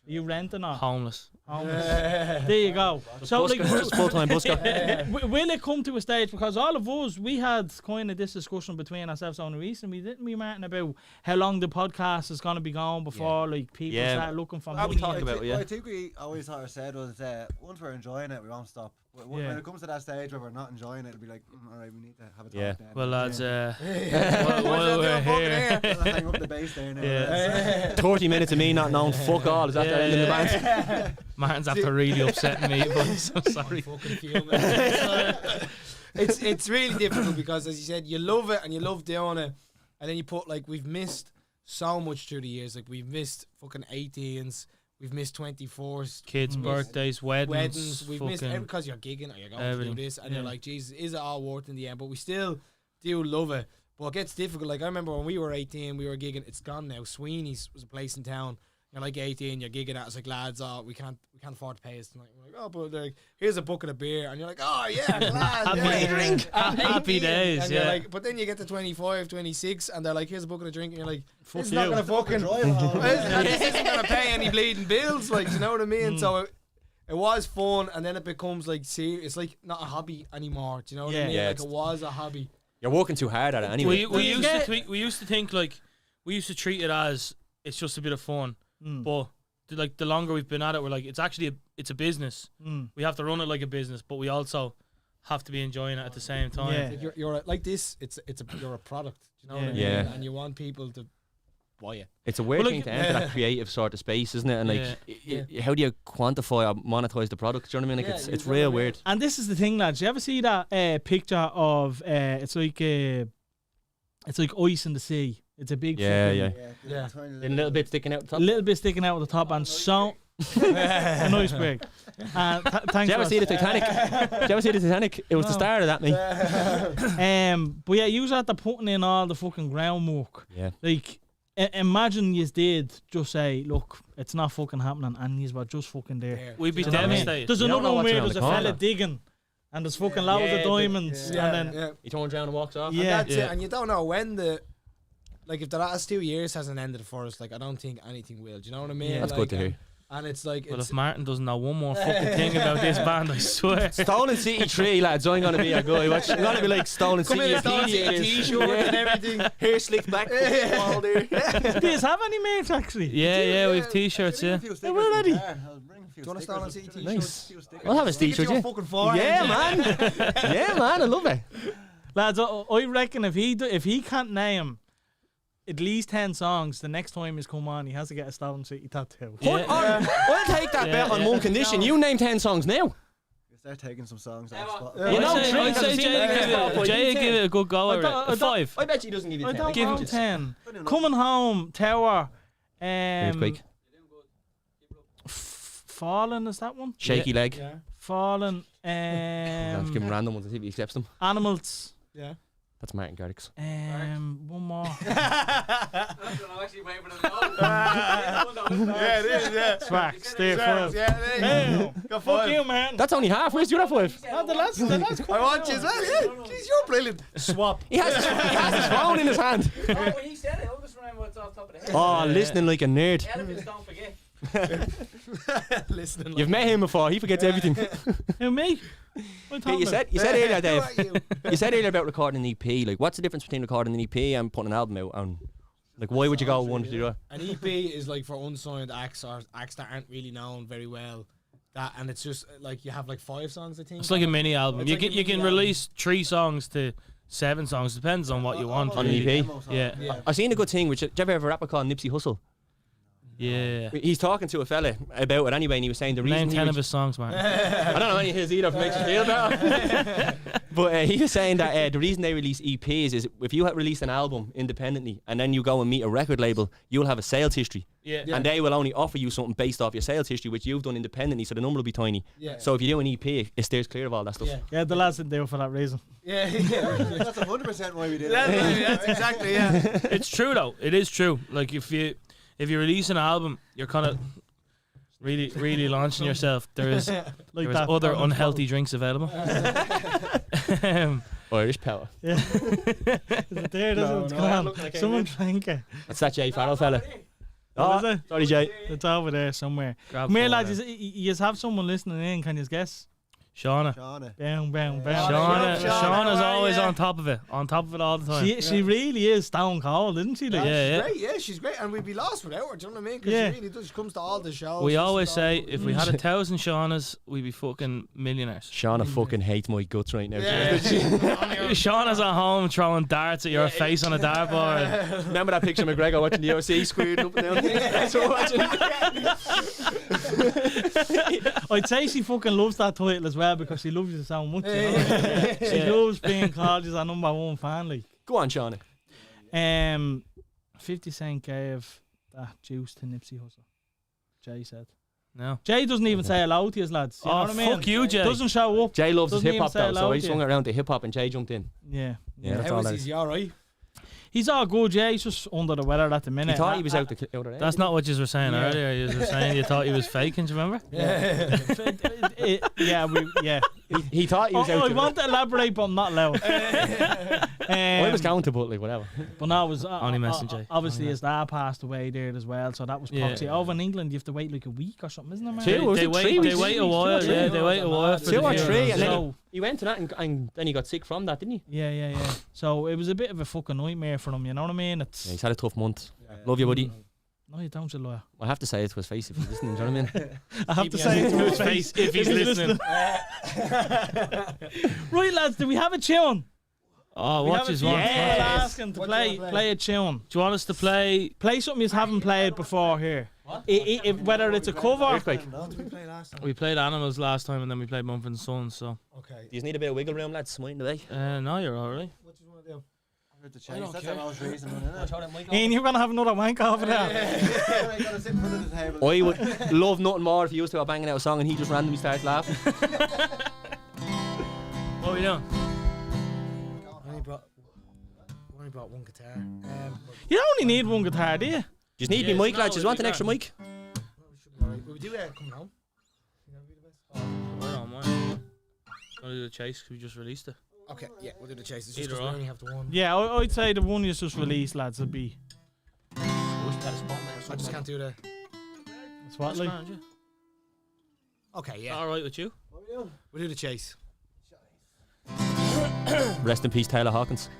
Are you renting or? Homeless. There you go. So, like, Just full-time busker. will it come to a stage, because all of us, we had kind of this discussion between ourselves on the recent, didn't we, Martin, about how long the podcast is going to be going before like people Yeah. start looking for We money. talked about it, yeah. What I think we always sort of said was once we're enjoying it, we won't stop. When Yeah. it comes to that stage where we're not enjoying it, it'll be like, all right, we need to have a talk Yeah. then. Well, lads, while What's we're that doing here, I'll hang up the bass there now. Yeah. 30 minutes of me not knowing fuck all. Is that the end of the band? Martin's after really upsetting me, but I'm so sorry. Fucking fuming. It's really difficult because, as you said, you love it and you love doing it, and then you put like, we've missed so much through the years. Like, we've missed fucking 18s, we've missed 24s, Kids' birthdays, weddings, we've missed fucking because you're gigging or you're going everything. to do this, and you're like, Jesus, is it all worth in the end? But we still do love it. But it gets difficult. Like, I remember when we were 18, we were gigging. It's gone now. Sweeney's was a place in town. You're like 18, you're gigging at. It's like, lads, we can't afford to pay us tonight. We're like, oh, but like, here's a bucket of beer, and you're like, oh yeah, glad, Happy drink. Happy days, and yeah. You're like, but then you get to 25, 26, and they're like, here's a bucket of drink, and you're like, Fuck it's you. not gonna fucking. Drive home. This isn't gonna pay any bleeding bills, like, you know what I mean? So it was fun, and then it becomes like, it's like not a hobby anymore. Do you know what I mean? Yeah, Like, it was a hobby. You're working too hard at it anyway. We used to think like we used to treat it as it's just a bit of fun, but the longer we've been at it, we're like it's actually it's a business. We have to run it like a business, but we also have to be enjoying it at the same time. Yeah. Like, you're like this. You're a product. Do you know what I mean? Yeah. And you want people to buy it. It's a weird Well, thing like- to enter that creative sort of space, isn't it? And like, how do you quantify or monetize the product? Do you know what I mean? Like, Yeah, it's you real know what I mean? weird. And this is the thing, lads. You ever see that picture of it's like ice in the sea? It's a big Yeah, fucking yeah. Yeah. Tiny A little bit sticking out the a top. little bit sticking out at the top, and so An iceberg. Thanks. Did you ever for see the Titanic? Did you ever see the Titanic? It was the start of that, mate. But yeah, you had to putting in all the fucking groundwork. Yeah. Like, imagine you did just say, look, it's not fucking happening, and you were just fucking there. We'd be Do you know what I mean? devastated. There's You don't another know one what's where around there's the a fella corner. digging, and there's fucking loads of diamonds, and then He turns around and walks off. yeah, That's it, and you don't know when like if the last 2 years hasn't ended for us, like I don't think anything will. Do you know what I mean? Yeah. That's like, good to hear. And it's like, But it's, if Martin doesn't know one more fucking thing about this band, I swear. Stolen City 3, lads. I'm going to be a guy. I'm going to be like Stolen come City. in, Stolen City t-shirt and everything. Hair slicked back. All there. do you have any mates actually? Yeah, we have t-shirts, yeah. We're ready. Do you want a Stolen City t-shirt? Nice. I'll have a t-shirt, yeah. Fucking forehead. Yeah, man. Yeah, man. I love it. Lads, I reckon if he can't name at least 10 songs, the next time he's come on, he has to get a Stolen City tattoo. Yeah. I'll take that bet on one condition. You name 10 songs now. You start taking some songs off spot. You know, I'd say I've seen Jay it. give it a good go. I at don't- it. A 5. I bet you he doesn't give you I 10. don't Give know him 10. Coming Home, Tower, Earthquake. Fallen, is that one? Shaky leg. Yeah. Fallen, I'll give him random ones and see if he accepts them. Animals, Yeah. That's Martin Garrix. one more. Yeah, it is, yeah. Facts, there, five. Yeah, it is. Damn. Go Fuck five. you, man. That's only half. Where's your other 5? Oh, the lads I want you as well, yeah. Jeez, you're brilliant. Swap. He has his phone in his hand. when he said it, I'll just remember what's off the top of the head. Oh, listening like a nerd. Elephants don't forget. Listening like You've met him before. He forgets everything. Who, me? What Hey, are you said earlier, Dave. Who are you? You said earlier about recording an EP. Like, what's the difference between recording an EP and putting an album out? And like, why would you go one to the other? An EP is like for unsigned acts or acts that aren't really known very well. That and it's just like you have like 5 songs, I think. It's like a mini album. It's You like a can you mini can album. release 3 songs to 7 songs. Depends on what you want. On an really. EP? Yeah. Yeah. I seen a good thing. Which, did you ever have a rapper called Nipsey Hussle? Yeah. He's talking to a fella about it anyway, and he was saying the reason Name he 10 was- of his songs, man. I don't know any of his either if it makes you feel better. But he was saying that the reason they release EPs is if you release an album independently and then you go and meet a record label, you'll have a sales history. Yeah. And they will only offer you something based off your sales history, which you've done independently, so the number will be tiny. Yeah. So if you do an EP, it steers clear of all that stuff. Yeah. Yeah, the lads didn't do it for that reason. Yeah. That's 100% why we did it. That's exactly, yeah. It's true though. It is true. Like if you release an album, you're kind of really launching yourself. There is Like there is other unhealthy drinks available. Irish power. Yeah. Is it there? It's gone. Someone drank it. That's that Jay Farrell fella. What is it? Sorry, Jay. It's over there somewhere. Grab Come here, four lads. there. You have someone listening in. Can you guess? Shauna. Shauna. Bang, bang, bang. Shauna's always yeah. on top of it all the time. She really is stone cold, isn't she? Like, Yeah. Great, yeah, she's great, and we'd be lost without her. Do you know what I mean? Because Yeah. she really does. She comes to all the shows. We she's always all say over. if we had 1,000 Shaunas, we'd be fucking millionaires. Shauna fucking hates my guts right now. Yeah. Shauna's at home throwing darts at your face on a dartboard. Remember that picture of McGregor watching the UFC squared up and down? That's what watching. I'd say she fucking loves that title as well because she loves you so much. You know? She loves being called as a number 1 fan. Like, Go on, Shauna. 50 Cent gave that juice to Nipsey Hussle. Jay said. No. Jay doesn't even say hello to his lads. You know Oh, what I mean? fuck you, Jay. Doesn't show up. Jay loves his Doesn't hip hop even say though, so hello I to swung you. it around to hip hop and Jay jumped in. Yeah. Yeah, that's How all is that he? is. Is he alright? He's all good, yeah. He's just under the weather at the He minute. thought he was out the other end. That's not what you were saying earlier. You were saying you thought he was faking, do you remember? Yeah. Yeah, He thought he was out I the want to elaborate, but I'm not allowed. I was going to, but like whatever. But no, it was Only messing, Jay. obviously his dad passed away there as well, so that was Yeah. proxy. Over in England, you have to wait like a week or something, isn't it, man? Two, was They it wait. 3 They weeks? wait a while. Two or Yeah, three. they wait a while. For 2 or the 3, and then So- he went to that and then he got sick from that, didn't he? Yeah. So it was a bit of a fucking nightmare for him. You know what I mean? It's Yeah, he's had a tough month. Love you, buddy. no, you don't, you liar. I have to say it to his face if he's listening. Do you know what I mean? I have to say it to his face if he's listening. Right, lads, do we have a tune? Oh, We what have a is tune. one? I'll ask him to What do you play wanna play a tune. Do you want us to play? Play something you haven't played before here. Whether it's a cover. Earthquake. No, did we play last time? We played Animals last time, and then we played Mumford and Sons. So Okay. Do you need a bit of wiggle room, lads? Smite away. no, you're all right. What do you want to do? For the chase. That's the most reasonable, isn't it? Ian, you're gonna have another wank over there. I gotta sit in front of the table. I would love nothing more if he used to go banging out a song and he just randomly starts laughing. What are we doing? I only brought one guitar. You only need one guitar, do you? Just need Yeah, me mic, no, lads. Just we want an can't. extra mic. Will we do coming home? I don't mind. Wanna do the chase? 'Cause we just released it. Okay, yeah, we'll do the chase. It's just Either 'cause we or. only have the one. Yeah, I'd say the one you just released, lads, would be. I just can't do the. That's what, That's like. grand, yeah. Okay, yeah. Alright with you? We'll do the chase. Rest in peace, Taylor Hawkins.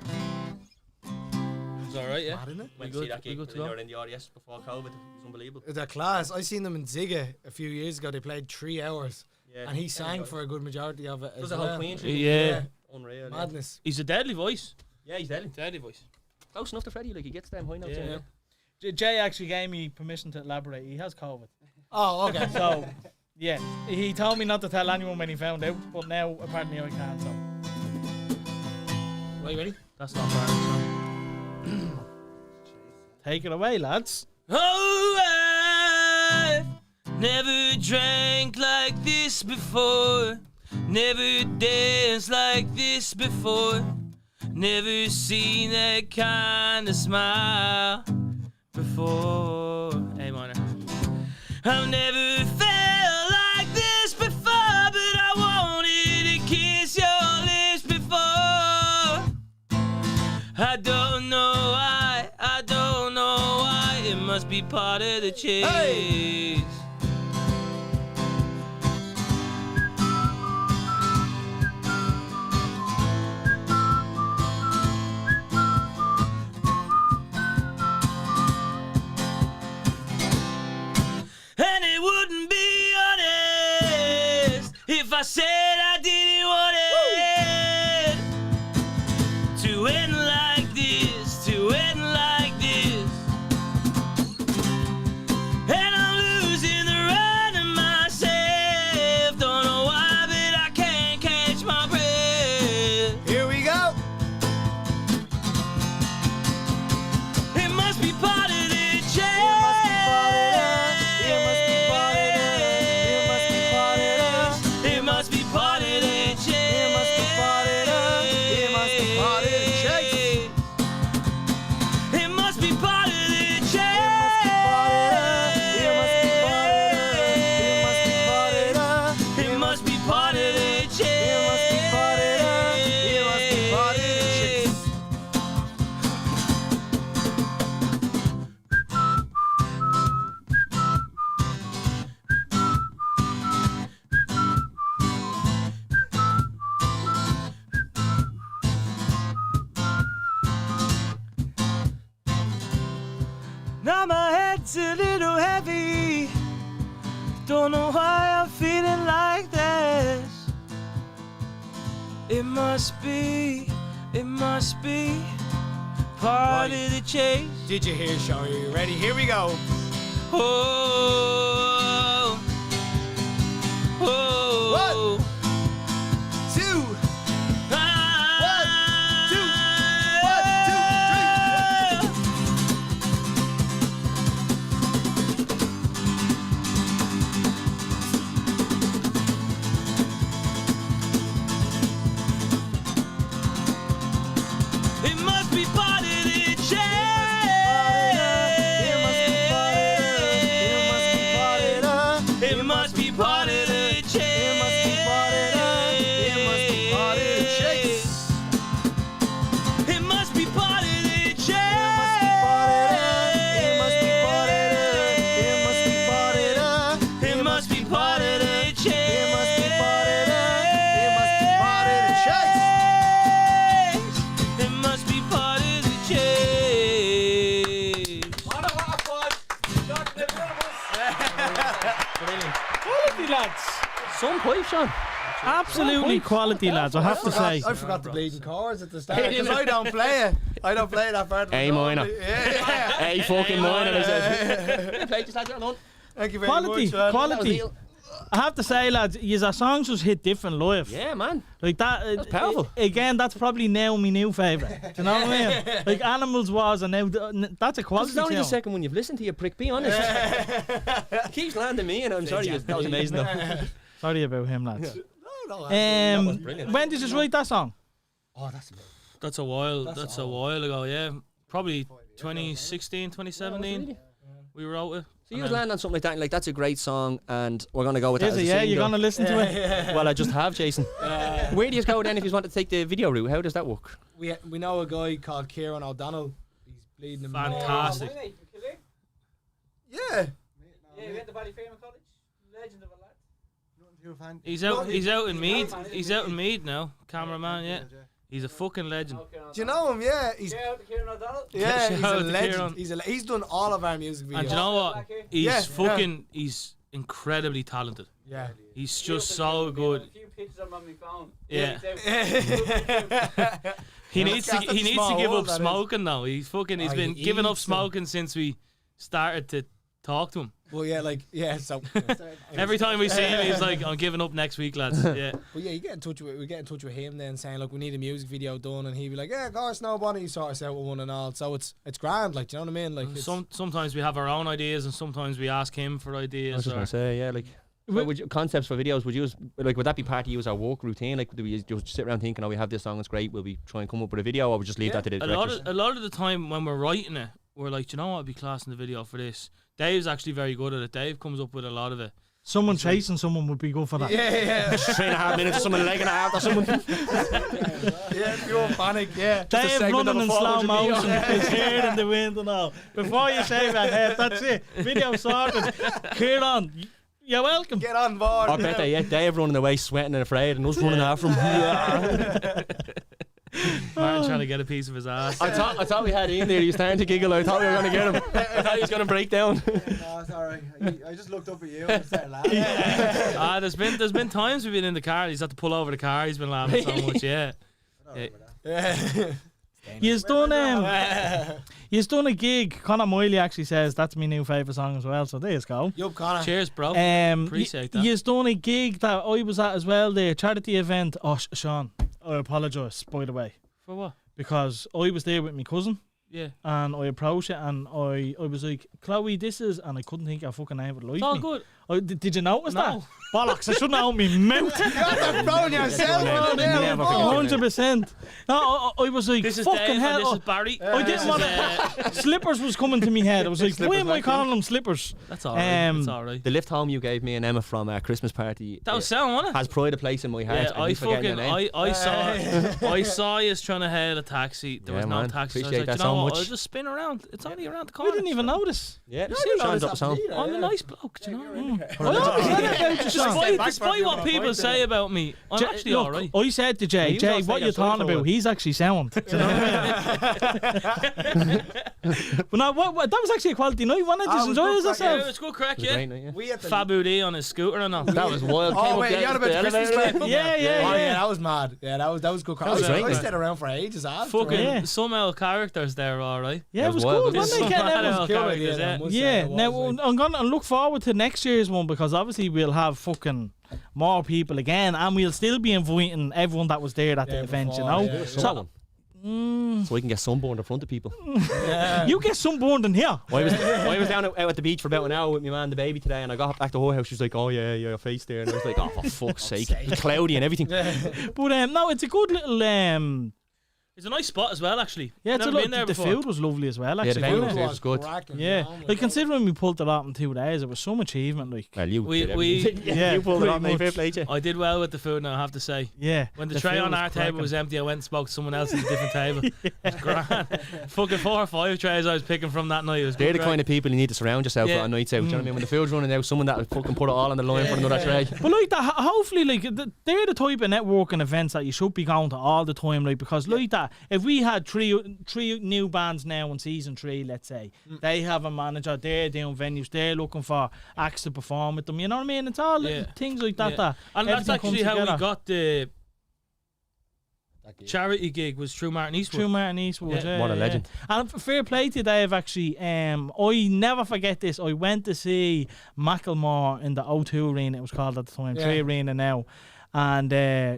It's alright, yeah. Mad, isn't it? We good to go? in the RDS before COVID. It was unbelievable. They're class. I seen them in Ziga a few years ago. They played 3 hours, and he sang for a good majority of it. Does As the whole well. Queen Yeah. Unreal. Madness. He's a deadly voice. Yeah, he's deadly. Deadly voice. Close enough to Freddie. Like he gets them high notes. Yeah. Yeah. Jay actually gave me permission to elaborate. He has COVID. Oh, okay. So, yeah. He told me not to tell anyone when he found out, but now apparently I can, so. Are you ready? That's not bad. Take it away, lads. Oh, I never drank like this before. Never danced like this before. Never seen that kind of smile before. A minor. I've never felt like this before, but I wanted to kiss your lips before. I don't know why, it must be part of the chase. Hey! And it wouldn't be honest if I said I didn't want it to end like this, to end like this. And I'm losing the run of myself. Don't know why, but I can't catch my breath. Here we go. It must be part of the chase. It must be part of the chase. It must be part of the. It must be part of the chase. It must be part of the chase. It must be part of the. It must be part of the chase. It must be part of the. It must be part of the chase. Now my head's a little heavy. Don't know why I'm feeling like this. It must be part of the chase. Did you hear, show? Are you ready? Here we go. Oh, oh, 2. 1, 2, 1, 2, 3. it must be part of the chase. It must be part of the chase. It must be part of the chase. It must be part of the chase. It must be part of the chase. Quality, lads. Some pipe, Sean. Absolutely quality, lads, I have to say. I forgot the bleeding chords at the start because I don't play it. I don't play that part. A minor. Yeah. A fucking minor. I said. Play this, lads. You're on. Thank you very Quality, much. Man. quality. I have to say, lads, our songs just hit different live. Yeah, man. Like that. That's powerful. Again, that's probably now my new favourite. Do you know what I mean? Like Animals was, and now that's a quality. It's only the tune. second one you've listened to, you prick. Be honest. It keeps landing me, and I'm sorry. That was amazing, though. Sorry about him, lads. No, that was brilliant. When did you write that song? Oh, that's That's a while. That's a while ago. Yeah, probably 2016, 2017. We wrote it. So you was landing on something like that, and like that's a great song, and we're gonna go with that. Is as it? a Yeah, single. you're gonna listen to it. Well, I just have, Jason. Where do you go then if you want to take the video route? How does that work? We know a guy called Kieran O'Donnell. He's bleeding him. Fantastic. yeah. Yeah, we went to Ballyfermot College. Legend of a lad. Nothing too fan. He's out in Meath. He's out in Meath now. Cameraman, yeah. He's a fucking legend. Do you know him? Yeah, he's Shout out to Kieran O'Donnell. yeah, he's Shout out a to legend. Kieran. He's done all of our music videos. And do you know what? He's Yeah, fucking. He's incredibly talented. Yeah. He's just so good. A few pictures of him on my phone. Yeah. It's out. He needs to. That's He a needs small to give world, up that is. smoking now. He's fucking. He's Oh, been he giving up eats them. smoking since we started to talk to him. Well, yeah, like so. Every time we see him, he's like, "I'm giving up next week, lads." Yeah. Well, yeah, you get in touch with we get in touch with him then saying, look, we need a music video done, and he'd be like, yeah, of course, no bother. He sort us out with one and all. So it's grand, like, do you know what I mean? Like, it's, Sometimes we have our own ideas, and sometimes we ask him for I was ideas. just Or, gonna say, yeah, like. What would you, concepts for videos? Would you would that be part of you as our work routine? Like, do we just sit around thinking, oh, we have this song, it's great. Will we try and come up with a video, or we just leave that to the a lot directors? of the time when we're writing it, we're like, "Do you know what? I'd be classing the video for this." Dave's actually very good at it. Dave comes up with a lot of it. Someone chasing someone would be good for that. yeah, 3.5 minutes, or someone leg and a half, or someone. yeah, pure panic, yeah. Dave running in slow motion, his hair in the wind and all. Before you shave your head, that's it. Video sorted. Kieran, you're welcome. Get on board. I bet they Dave running away, sweating and afraid, and us running after him. Martin trying to get a piece of his ass. I thought we had Ian there. He was starting to giggle. I thought we were going to get him. I thought he was going to break down. No, sorry. I just looked up at you and started laughing. There's been times we've been in the car. And he's had to pull over the car. He's been laughing so much. Yeah. You've done a gig. Conor Miley actually says that's my new favourite song as well. So there you go. Yup, Connor. Cheers, bro. Appreciate that. You've done a gig that I was at as well. The charity event. Oh, Sean, I apologise by the way, For what? because I was there with my cousin. Yeah. And I approached it and I was like, Chloe, this is, and I couldn't think of a fucking name of it. It's all good. Did you notice No. that? Bollocks, I shouldn't have opened my mouth. You're throwing yourself on there. Never with forget. 100%. No, I was like, This is fucking Dave hell. and this is Barry. I didn't want to. Slippers was coming to me head. I was like, why am I calling them slippers? That's all right. That's all right. The lift home you gave me and Emma from our Christmas party That was sound, wasn't it? has pride of place in my heart. Yeah, I keep forgetting your name. I saw you trying to hail a taxi. There Yeah, was no man. taxi. So I was Appreciate like, that you know so what? much. I'll just spin around. It's only around the I corner. didn't even notice. Yeah, you Sean know dropped us home. I'm a nice bloke, do you know? I always said that about you, Sean. Despite what people say about me, I'm actually Look, alright. I said to Jay, you gotta what say you that story talking for a about? while. He's actually sound. Do you know what I mean? But no, that was actually a quality night. Why not just enjoy yourself? Yeah, it's good crack, It was a yeah. great night, yeah. We had the Fabu D on his scooter and all. That was wild. Came Oh up wait, the- you had about the Christmas elevator. party? Yeah, yeah, Oh yeah. yeah, that was mad. Yeah, that was good. That was I great. stayed around for ages after. Fucking Yeah. some old characters there, alright. Yeah, That it was was wild, good. wasn't Wasn't it? it? Yeah, that was Cool idea, characters, yeah. I must say, Yeah, it was, now like- I'm gonna look forward to next year's one because obviously we'll have fucking more people again, and we'll still be inviting everyone that was there at the Yeah, event. You before, know, yeah. so So we can get sunburned in front of people. you get sunburned in here. I was down out at the beach for about an hour with my man and the baby today, and I got back to her house. She was like, "Oh yeah, your face there," and I was like, "Oh for fuck's sake, it's cloudy and everything." But no, it's a good little It's a nice spot as well, actually. yeah. It's a Never been lot. there The before. food was lovely as well. Yeah, Actually, the food wasn't it? was good. cracking, Yeah, man. like considering we pulled it out in 2 days, it was some achievement. Like, Well, you We- did we- everything. Yeah, you pulled it pretty off, mate. much. Fair play to you. I did well with the food now, I have to say. yeah, When the tray food on was our table cracking. was empty, I went and spoke to someone else at a different table. It was grand. Fucking 4 or 5 trays I was picking from that night. It was They're the good kind of people you need to surround yourself with Yeah. on nights out. Do you know what I mean? When the food's running out, someone that will fucking put it all on the line for another tray. But like that, hopefully, like they're the type of networking events that you should be going to all the time, like because like that, if we had three new bands now in season 3, let's say, they have a manager, they're doing venues, they're looking for acts to perform with them. You know what I mean? It's all little Yeah. things like that. Yeah. That And that's everything comes actually how we together. got the charity gig was through Martin Eastwood. True Martin Eastwood. Yeah. What a legend. And fair play to Dave, actually. I never forget this. I went to see Macklemore in the O2 Arena, it was called at the time, 3 Arena now. And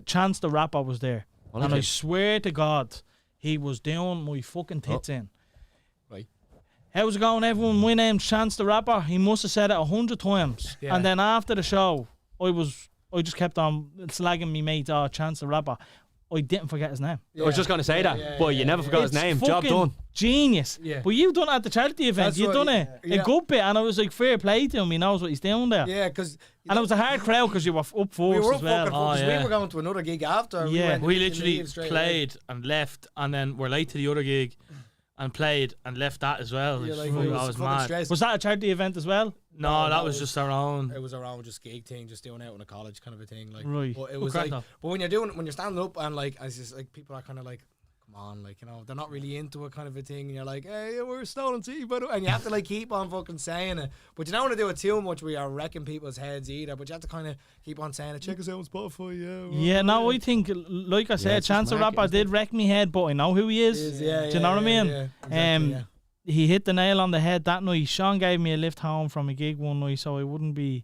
Chance the Rapper was there. Oh, and I legend. swear to God, he was doing my fucking tits in. Right. How's it going, everyone? My name's Chance the Rapper. He must have said it 100 times. Yeah. And then after the show, I just kept on slagging me mate, Chance the Rapper. I didn't forget his name. I was just going to say that, but you never forgot his It's name. Job fucking done. Genius. Yeah. But you done it at the charity event. That's You what- done it yeah. a good bit, and I was like, fair play to him. He knows what he's doing there. Yeah, because And it was a hard crowd because you were up first we were as up well. fucking Oh, because yeah. we were going to another gig after. Yeah. went We to literally leave straight played and left, and then we're late to the other gig, and played and left that as well. Yeah, like, I it was fucking mad. stressed. Was that a charity event as well? No, No, that was just our own. It was around just gig thing, just doing out in a college kind of a thing, like. Right. But it was crack like, up. but when you're standing up and like, it's just like people are kind of like, come on, like, you know, they're not really into it kind of a thing, and you're like, hey, we're Stolen City, by the way, and you have to like keep on fucking saying it, but you don't want to do it too much where you're wrecking people's heads either. But you have to kind of keep on saying it. Check us out on Spotify, yeah. Yeah, no, I think, like I said, it's just Chance the marketing, Rapper isn't it? did wreck me head, but I know who he is. Yeah, Do you know what I mean? Yeah, exactly, yeah. He hit the nail on the head that night. Sean gave me a lift home from a gig one night, so I wouldn't be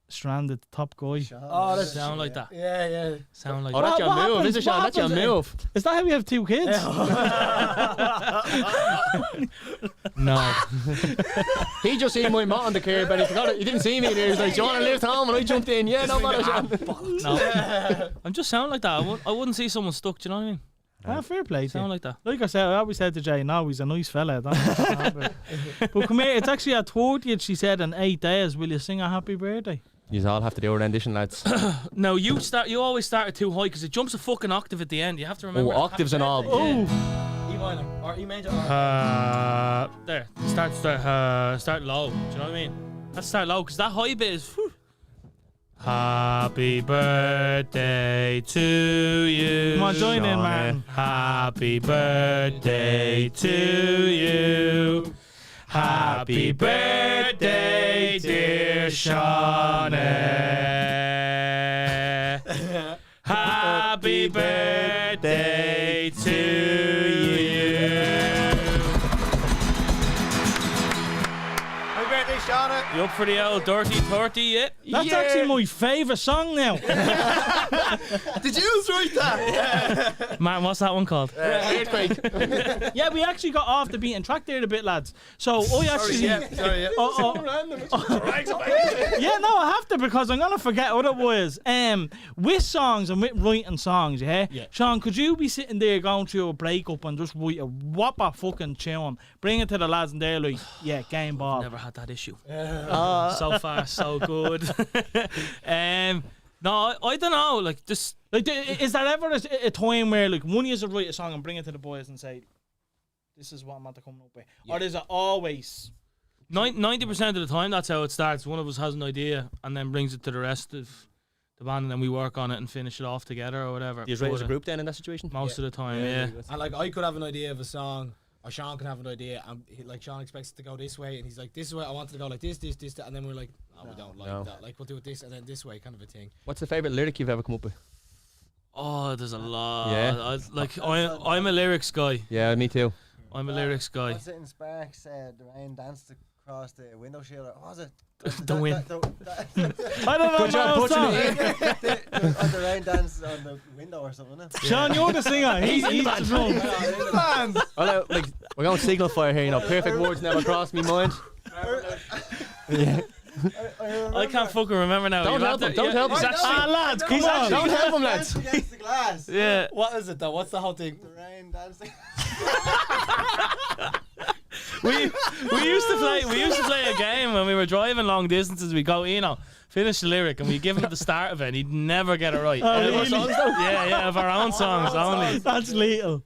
stranded. Top guy. Oh, that's Sound like that. Yeah. Sound like Oh, that. that's your What move, happens? is it, Sean? What That's your happens? move. Is that how we have 2 kids? No. He just seen my mat on the curb and he forgot it. He didn't see me and he was like, do you want to lift home? And I jumped in. Yeah, no matter, Sean. No. I'm just sound like that. I wouldn't see someone stuck, do you know what I mean? Fair play to Sound you. like that. Like I said, I always said to Jay, no, he's a nice fella. But come here, it's actually our 30th, she said, in 8 days. Will you sing a happy birthday? You all have to do a rendition, lads. No, you always start it too high because it jumps a fucking octave at the end. You have to Oh, remember. octaves and all. Oh, E minor or E major. Or There. Start low. Do you know what I mean? Let's start low because that high bit is. Whew. Happy birthday to you. come on, join in, man. Happy birthday to you. Happy birthday, dear Shawnee. Happy birthday to you. Happy birthday, Shauna. You up for the old dirty 30 yet? That's actually my favourite song now. Did you write that? Martin, what's that one called? Earthquake. Yeah, we actually got off the beaten track there a bit, lads. So I actually... Sorry, yeah. Yeah, no, I have to because I'm gonna forget what it was. With songs and with writing songs, yeah? Sean, could you be sitting there going through a breakup and just write a whopper fucking tune, bring it to the lads and they're like, yeah, game ball. Never had that issue. So far, so good. No, I don't know. Like just Like, is there ever a time where like one of you write a song and bring it to the boys and say, this is what I'm at to come up with, or is it always? 90% of the time, that's how it starts. One of us has an idea and then brings it to the rest of the band, and then we work on it and finish it off together or whatever. Do you write as a But, group then in that situation? most of the time, yeah. And like I could have an idea of a song, or Sean can have an idea, and like Sean expects it to go this way, and he's like, "This is why I wanted to go like this, that," and then we're like, "No, we don't like that. Like we'll do it this and then this way, kind of a thing." What's the favourite lyric you've ever come up with? Oh, there's a lot. Yeah. I'm a lyrics guy. Yeah, me too. I'm a lyrics guy. What's it in Sparks? The rain danced across the window shield. What was it? The wind. I don't know. Good job, what song. The rain danced on the window or something. Isn't it? Sean, you're the singer. He's the drum. Well, like, we're going signal fire here, you know. Perfect words never crossed me mind. Yeah. I can't fucking remember now. Don't You'll help have him, to- don't help him. he's actually- Ah, lads, come on. Don't help him, lads. Against the glass. Yeah. What is it though? What's the whole thing? The rain dancing. we used to play a game when we were driving long distances. We go, finish the lyric, and we give him the start of it, and he'd never get it right. really? Yeah, of our own songs only. That's lethal.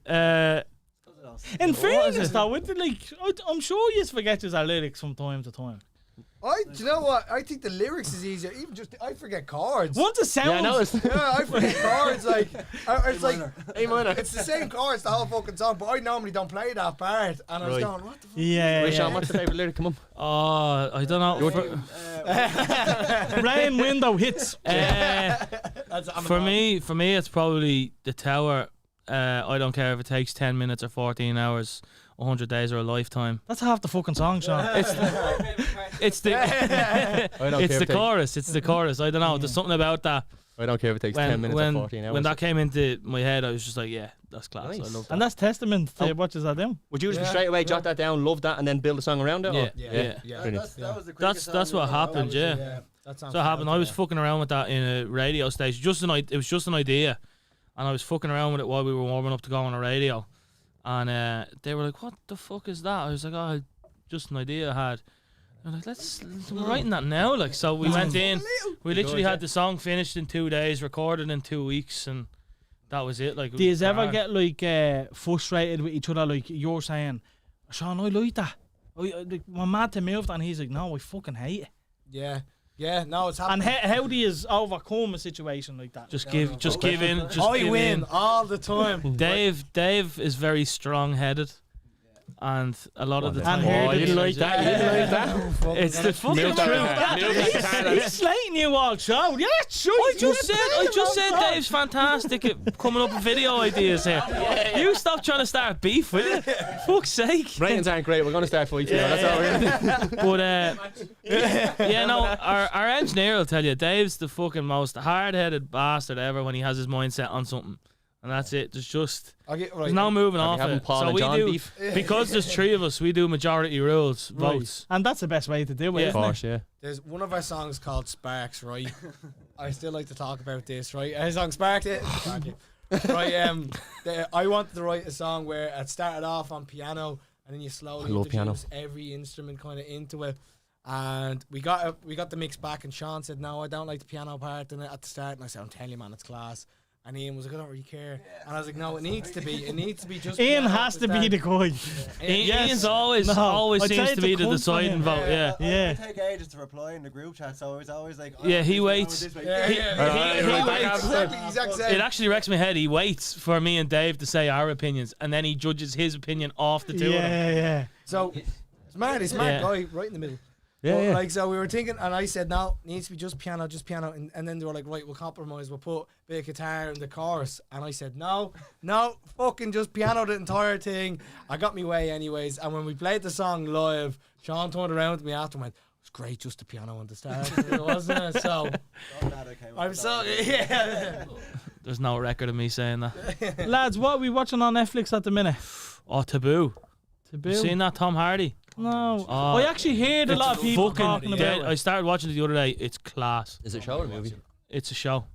In fairness, though, with the, like, I'm sure you forget our lyrics from time to time. Do you know what? I think the lyrics is easier. Even just I forget chords. Once it sounds, Yeah, I noticed. Yeah, I forget chords. Like it's like A minor. it's the same chords the whole fucking song, but I normally don't play that part. And I was Right. going, what the fuck? yeah, Right, Sean, yeah. what's the favourite lyric? Come on. Oh, I don't know. Rain window hits. I'm For me, it's probably the tower I don't care if it takes 10 minutes or 14 hours, 100 days or a lifetime. That's half the fucking song, Sean. It's the I don't it's care the if it chorus. It's the chorus. I don't know. There's something about that. I don't care if it takes 10 minutes or 14 hours. When that came into my head, I was just like, yeah, that's class. Nice. I love that. And that's testament to what is that doing. Would you just straight away jot that down, love that, and then build a song around it? Yeah, or? yeah. Brilliant. That was the That's quickest what song happened. Yeah. That So it happened. I was fucking around with that in a radio station. It was just an idea, and I was fucking around with it while we were warming up to go on a radio. And they were like, "What the fuck is that?" I was like, "Oh, just an idea I had." I'm like, we're writing that now. Like, so we went in. We literally had the song finished in 2 days, recorded in 2 weeks, and that was it. Like, Do you ever get like frustrated with each other? Like you're saying, Sean, I like that. I'm mad to move that, and he's like, no, I fucking hate it. Yeah, no, it's And happening. how do you overcome a situation like that? Just give in. Just I give win in. all the time. Dave is very strong-headed, and a lot of the And time. here Oh, you didn't like that? You didn't like that? It's the fucking truth. He's slating you all show. Yeah, sure. I just said Dave's fantastic at coming up with video ideas here. You stop trying to start beef, will you? Fuck's sake. Ratings aren't great. We're going to start fighting now. That's all we're going to do. But yeah, no, our engineer will tell you Dave's the fucking most hard-headed bastard ever when he has his mind set on something. And that's it. There's no moving off having it. Paul So and we John do beef? because there's 3 of us. We do majority rules, votes. And that's the best way to do it, Yeah. Of isn't it? course, yeah. There's one of our songs called Sparks, right? I still like to talk about this, right? Our song Sparks, right? I wanted to write a song where it started off on piano and then you slowly I love piano. introduce every instrument kind of into it. And we got the mix back, and Sean said, "No, I don't like the piano part in it at the start." And I said, "I'm telling you, man, it's class." And Ian was like, "I don't really care." And I was like, "No, it needs to be. It needs to be just." Ian piano has at to the be the start." guy. Ian's always No. I'd say seems it's to a be the cunt for deciding him. vote. Yeah. Yeah. It take ages to reply in the group chat, so it's always like. Yeah, he this way, waits. this way. Yeah. waits. Exactly. It actually wrecks my head. He waits for me and Dave to say our opinions, and then he judges his opinion off the two of them. Yeah. So it's mad Yeah. guy right in the middle. Yeah, But, yeah. Like, so we were thinking, and I said, "No, it needs to be just piano. And then they were like, "Right, we'll compromise. We'll put a bit of guitar in the chorus." And I said, "No, fucking just piano the entire thing." I got me way anyways. And when we played the song live, Sean turned around to me after and went, "It was great, just the piano on the start, wasn't it?" So I'm so yeah. There's no record of me saying that. Lads, what are we watching on Netflix at the minute? Oh, Taboo. Taboo? You seen that, Tom Hardy? No. Oh, I actually heard a lot of people fucking talking dead. about I it. started watching it the other day. It's class. Is it a show or a movie? It's a show.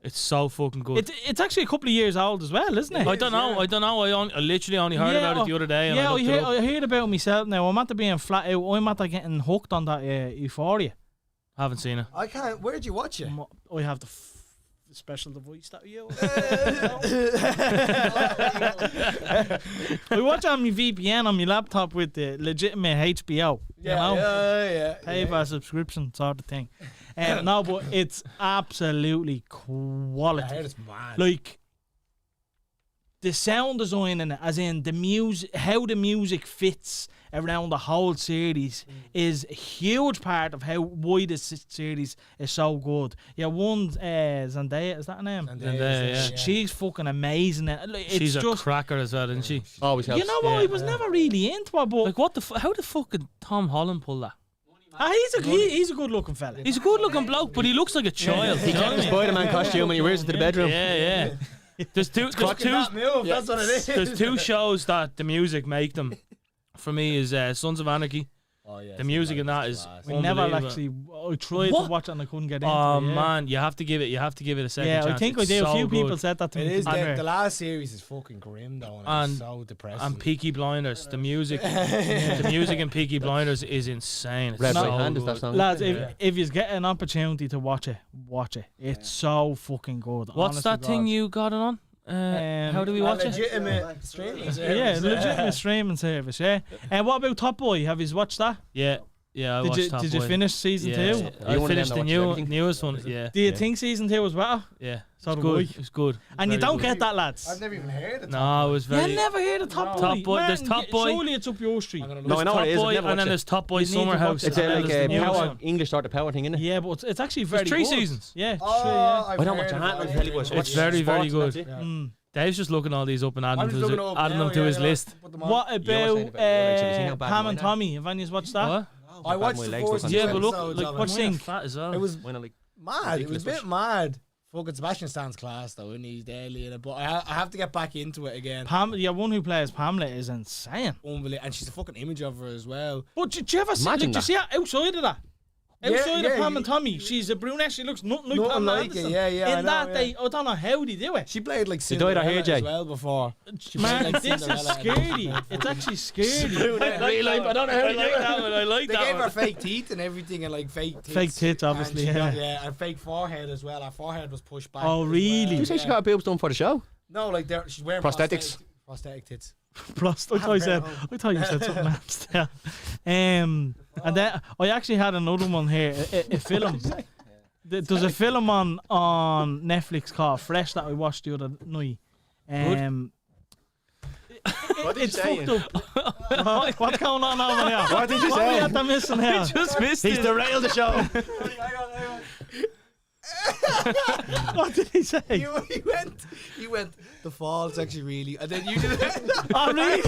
It's so fucking good. It's actually a couple of years old as well, isn't it? I don't know. I literally only heard about it the other day. And Yeah, I looked it up. I heard about it myself now. I'm after being flat out. I'm after getting hooked on that Euphoria. Haven't seen it. I can't. Where'd you watch it? I have the special device that you. I watch on my VPN on my laptop with the legitimate HBO. You know? yeah. Pay for a subscription sort of thing. No, but it's absolutely quality. I heard it's mad. Like the sound design in it, as in the music, how the music fits around the whole series is a huge part of why this series is so good. Yeah, one Zendaya, is that her name? Zendaya, yeah. She's fucking amazing. It's She's a just, cracker as well, isn't she? Always helps. you know what? I was never really into it, but Like, what the how the fuck did Tom Holland pull that? he's a good looking fella. He's a good looking bloke, but he looks like a child. He you know what I gets a mean? Spider-Man costume and he wears it to the bedroom. Yeah. There's two Move, that's what it is. there's 2 shows that the music make them. For me is Sons of Anarchy. Oh, yeah, The music in that is We never unbelievable. actually. I tried What? to watch it and I couldn't get into Oh it. Yeah. man, you have to give it a second Yeah, chance. I think It's I did. A so few people good. said that to It me. is. today. The last series is fucking grim though, and it's so depressing. And Peaky Blinders, the music in Peaky Blinders is insane. It's Red so Right Hand is that good. song. Lads, Yeah. if you get an opportunity to watch it, watch it. It's so fucking good. What's honest that to thing God. you got it on? How do we watch it? legitimate streaming Yeah, service. legitimate streaming service. Yeah. And what about Top Boy? Have you watched that? Yeah, I watched Top Did you Boy. finish season 2? Yeah. You I one of finished them the that watches everything? newest one. Yeah, Do you think season 2 was better? yeah. So It's do good. I. It's good. And you Very don't good. get that, lads. I've never even heard of No, it was very. You never heard of Top Boy? Top Boy- there's Man, Top Boy. Surely it's up your street. No, I There's know what Top it is. I've Boy, never and then watched there's Top Boy You need to Summer watch House. it. It's And then like there's a the newest power one. English sort of power thing, innit? Yeah, but it's actually very There's 3 good. seasons. Yeah, Oh, I don't watch a hand on telly, but I It's watch very, very sports, good. and that's it. Dave's just looking all these up and I'm adding, just looking up adding now, them to his yeah, list. put them on. What saying about your legs, have you seen how about bad Pam mine and are? Tommy? Have any watched that? What? I watched my the legs first look two Yeah, but look, episodes like, of what it. you think? Fat as well. It was Mine are like mad. It was a ridiculous. bit mad. Fucking Sebastian Stan's class though, and he's deadly in it. But I have to get back into it again. The one who plays Pamela is insane. Unbelievable, and she's a fucking image of her as well. But did you ever see? Imagine Like, did you see her outside of that? Outside of Pam and Tommy, she's a brunette. She looks nothing like Nothing Pam like Anderson. it, yeah, yeah, I In know, that, yeah. I don't know how they do it. She played like They died out here, Cinderella Jay. as well before. Man, like this is Cinderella and scary. everything. It's actually scary. I don't know how to do that one. I like They that gave one. her fake teeth and everything, and like fake tits. Fake tits, obviously, And she got- yeah. and fake forehead as well. Her forehead was pushed back. Oh, as really? well, You say she yeah. got her boobs done for the show? No, like she's wearing Prosthetics. prosthetic tits. I thought you said something else. Yeah. And then I actually had another one here. A film. There's a film on Netflix called Fresh that I watched the other night. It's fucked up. What's going on over here? What did you What say? are we missing here? Just missed He's it. derailed the show. What did he say? You went. The fall's actually really, and then you did. Oh, really?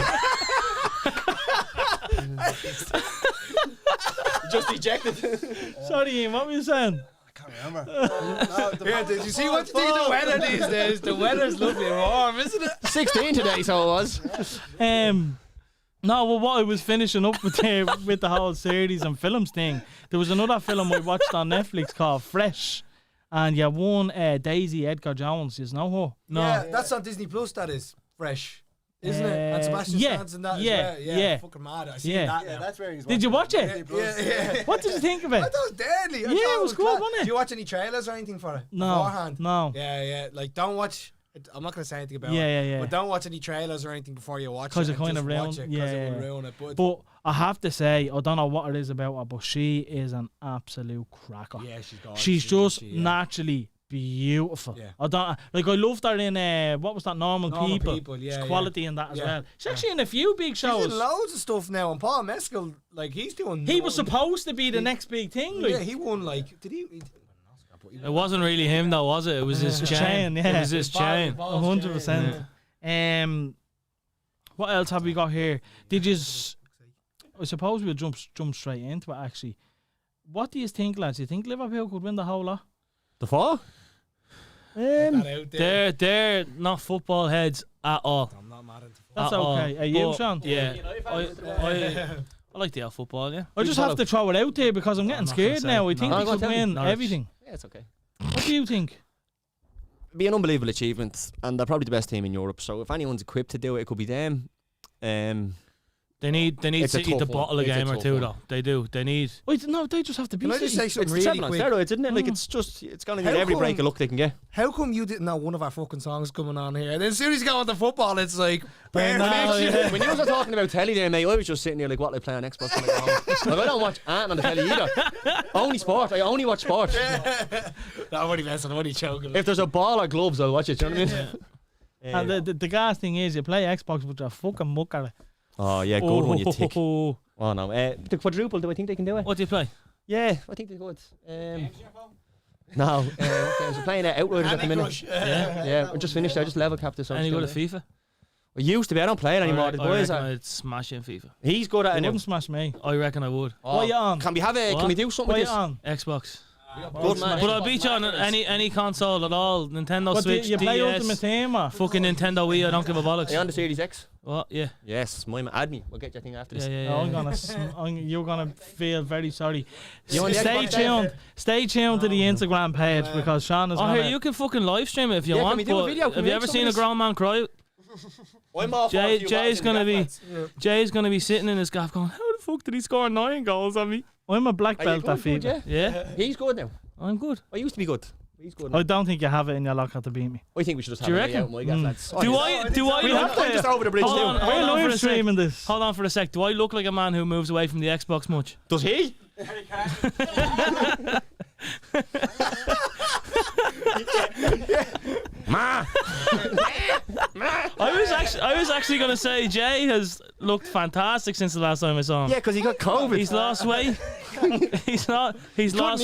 Just ejected. Sorry, Ian, what were you saying? I can't remember. Yeah, did you see what you think of the weather these days? The weather's lovely and warm, isn't it? 16 today, so it was. No, well, what I was finishing up with there with the whole series and films thing, there was another film I watched on Netflix called Fresh, and yeah, one Daisy Edgar Jones, you know her? No. Yeah, that's on Disney Plus. That is Fresh, isn't it? And Sebastian yeah, Stan's in that yeah, as well. yeah. Fucking mad. I seen Yeah. that. Yeah, now. that's where he's. Did you watch it? Yeah. What did you think of I it? thought it was deadly. I Yeah, thought it was good, class. wasn't it? Did you watch any trailers or anything for it? No, Beforehand? no. Yeah. Like, don't watch. I'm not gonna say anything about it. Yeah. But don't watch any trailers or anything before you watch it. 'Cause it and kind just of ruin- watch it, 'cause yeah, it will yeah. ruin it. But I have to say, I don't know what it is about her, but she is an absolute cracker. yeah, she's gone. She's just yeah. naturally beautiful. Yeah. I loved her in what was that? Normal People. Yeah, There's quality in that as Yeah, well. She's actually in a few big She's shows. in loads of stuff now, and Paul Mescal, like he's doing. He was supposed to be the next big thing. Like. Yeah, he won. Like, did he It wasn't really him though, was it? It was his chain. yeah. It was his chain. 100%. What else have we got here? Did you? I suppose we'll jump straight into it. Actually, what do you think, lads? Do you think Liverpool could win the whole lot? The four? They're not football heads at all. I'm not mad into That's At all. okay. Are you, But, Sean? Yeah. I like the football, yeah. I just have to throw it out there because I'm getting not gonna scared say now. I it. think No, they go on, could tell me. win Norwich. everything. Yeah, it's okay. What do you think? Be an unbelievable achievement, and they're probably the best team in Europe. So if anyone's equipped to do it, it could be them. They need It's a City to tough one. bottle a It's a game or tough two one. though. They do. They need. Wait, no, they just have to beat Can I just City. say It's something the really seven on quick? steroids, isn't it? Like Mm. it's going to How need every come- break of luck they can get. How come you didn't know one of our fucking songs coming on here? And then as soon as you go on the football, it's like I know, yeah. When you were talking about telly there, mate, I was just sitting there like, what they play on Xbox when I go home. Like, I don't watch Ant on the telly either. Only sport. I only watch sport. No, what are you messing? What are you choking? If there's a ball or gloves, I'll watch it. Do you know what I mean? And the gas thing is, you play Xbox with a fucking mucker. Oh yeah, good one, you tick. Oh, Oh no, the quadruple. Do I think they can do it? What do you play? Yeah, I think they could. No, we're playing Outriders at the minute. Yeah, we just finished. I just level capped this. Any good at FIFA? I used to be. I don't play it anymore. The I boys reckon are. I'd smash in FIFA. He's good at it it. now. wouldn't smash me. I reckon I would. What are you on? Can we have a? What? Can we do something What are with you this? on? Xbox. Good man. But I'll beat you on any console at all. Nintendo What, Switch, you play DS, Ultimate Team or? fucking Nintendo Wii. I don't give a Are you on bollocks. the Series X? What? Yeah. Yes, my man. Add me. We'll get your thing after this. Yeah. I'm gonna, you're gonna feel very sorry. You on the Stay Xbox then? tuned. Stay tuned to the Instagram page because Sean is Oh, gonna. here, you can fucking live stream it if you Yeah, can want. we do a but video? Can have we you make ever some seen of a this? grown man cry? I'm off. Jay's gonna be sitting in his gaff going, how the fuck did he score 9 goals on me? I'm a black Are you belt at good, FIFA. yeah? Yeah, He's good now. I'm good. I used to be good. He's good. I Now. don't think you have it in your locker to beat me. I think we should just Do have you a day reckon? out, my guys, lads. Do I We look have to- I'm just over the bridge Hold now. on, hold We're on for live a sec. streaming this. Hold on for a sec. Do I look like a man who moves away from the Xbox much? Does he? Ma! I was actually gonna say Jay has looked fantastic since the last time I saw him. Yeah, because he got COVID. He's lost weight. He's lost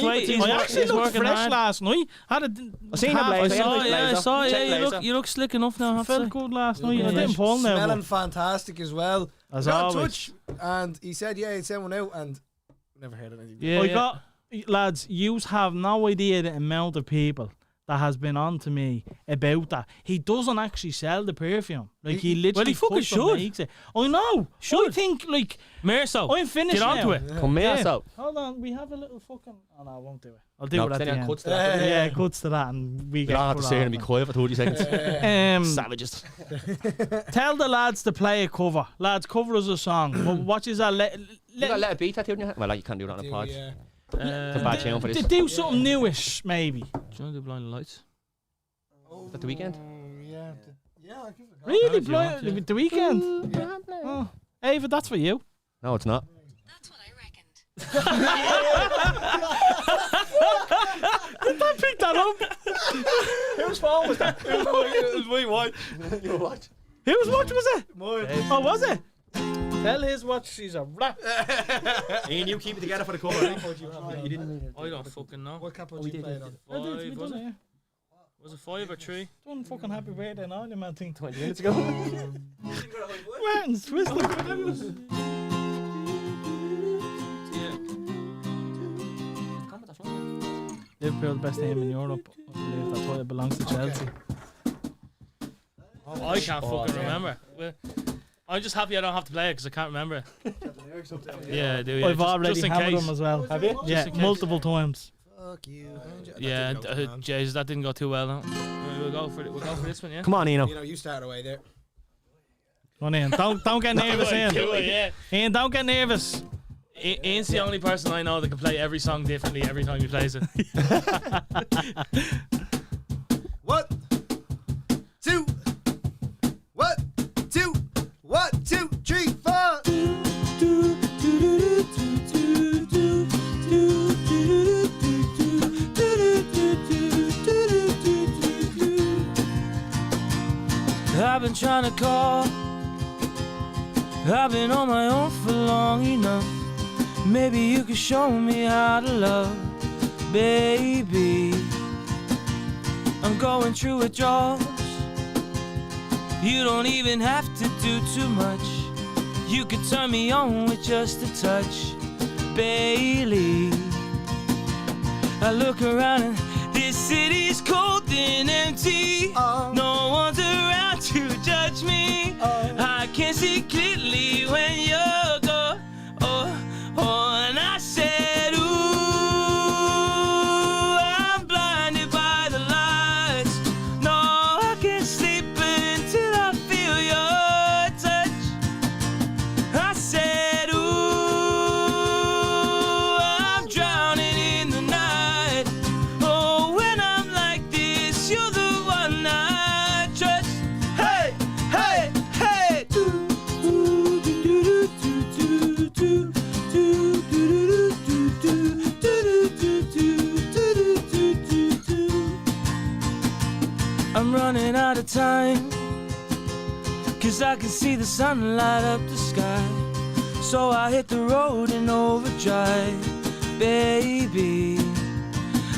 weight. I actually He's looked working fresh hard. last night. Had a I seen it, half- Blaze. I saw it. Yeah, I saw it. Check Yeah, laser. you look slick enough now. I have to felt say. good last night. Yeah. I didn't pull now. Smelling but fantastic as well. As Got in always. touch, and he said, yeah, he'd send one out, and never heard of anything. Yeah, I got, lads, yous have no idea the amount of people that has been on to me about that. He doesn't actually sell the perfume. Like, he literally fucking custom should. makes it. I know. I think, like, Merso, I'm finished get onto now. it. Come here, Yeah. so. Hold on, we have a little fucking... Oh, no, I won't do it. I'll do No, it at then the it end. cuts to that. Yeah, it cuts to that, and we You get... don't have to cut sit here off and be now. quiet for 30 seconds. Savages. Tell the lads to play a cover. Lads, cover us a song. Well, what is that? You got let a beat tattoo in your hand? Well, like, you can't do that on a pod. Yeah. It's a bad tune for this. do something newish, maybe. Do you want to do Blind Lights? Is that the weekend? Yeah. Yeah, I'll give it a go. Really? if you want, yeah. The weekend? Oh. Ava, that's for you. No, it's not. That's what I reckoned. Did I pick that up? Whose phone was that? It was my watch. Your watch. Whose watch was it? Mine. Oh, was it? Tell his watch she's a rat. Ian, you keep it together for the cover. You didn't. I don't fucking know. What cap would you play it on? Five, was it? Was it 5 or 3? Done fucking happy birthday and all, you man think. 20 minutes ago. Martin's twisted. Yeah. Liverpool, the best team in Europe. I believe that's why it belongs to Chelsea. I can't fucking remember. Well, I'm just happy I don't have to play it because I can't remember it. Yeah, I do. Yeah, I've already just in hammered case. them as well. Have you? Yeah, in case. multiple times. Fuck you. Yeah, Jesus, that didn't go too well. No. We'll go for it. We'll go for this one, yeah. Come on, Eno. You know, you start away there. Go on, Ian. Don't get nervous, Ian. Yeah. Ian, don't get nervous. Ian's the only person I know that can play every song differently every time he plays it. What? Two. What? Two. What? 2, 3, 4. I've been trying to call. I've been on my own for long enough. Maybe you could show me how to love, baby. I'm going through withdrawals. You don't even have to do too much. You could turn me on with just a touch, Bailey. I look around and this city's cold and empty. No one's around to judge me. I can see clearly when you're gone. And I said, ooh, I'm blinded by the lights. No, I can't sleep until I feel your touch. I said, ooh, I'm drowning in the night. Oh, when I'm like this, you're the one I trust. Hey, hey, hey. I'm running out of time, 'cause I can see the sun light up the sky. So I hit the road in overdrive, baby.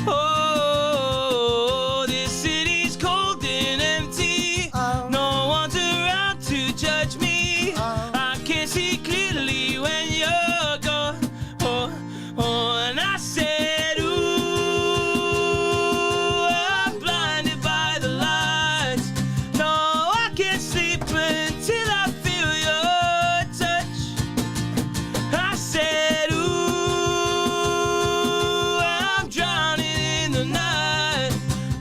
Oh, this city's cold and empty. No one's around to judge me. I can see clearly when you're gone. And I said, ooh, I'm blinded by the lights. No, I can't sleep until I feel your touch. I said, ooh, I'm drowning in the night.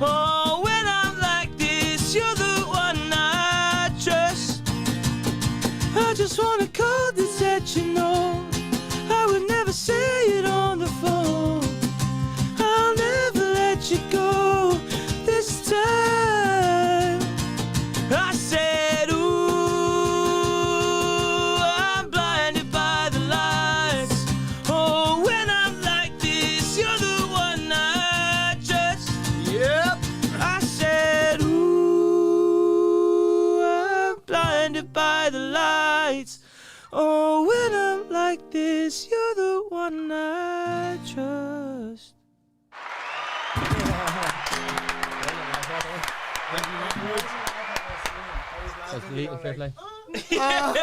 Oh, when I'm like this, you're the one I trust. I just wanna call this that you know. I would never say it on the phone. I'll never let you go this time. I said, ooh, I'm blinded by the lights. Oh, when I'm like this, you're the one I trust. Yep. I said, ooh. blinded by the lights. Oh, when I'm like this, you're the one I trust.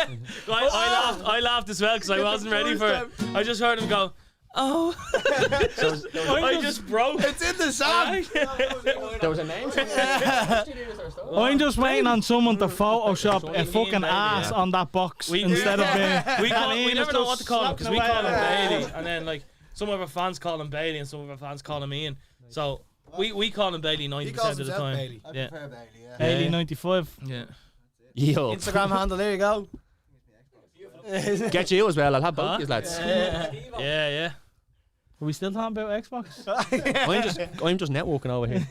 I laughed as well because I wasn't ready for it. I just heard him go, oh. I just broke. It's in the song. There was a name. I'm just waiting on someone to Photoshop a fucking ass on that box instead of we never know what to call him because we call him away. Bailey, and then like some of our fans call him Bailey and some of our fans call him Ian. So we call him Bailey 90% of the time. Bailey. I Yeah. prefer Bailey, yeah. Bailey 95. Yeah. Yo, Instagram handle, there you go. get you as well. I'll have both you lads. Yeah. Are we still talking about Xbox? I'm just networking over here.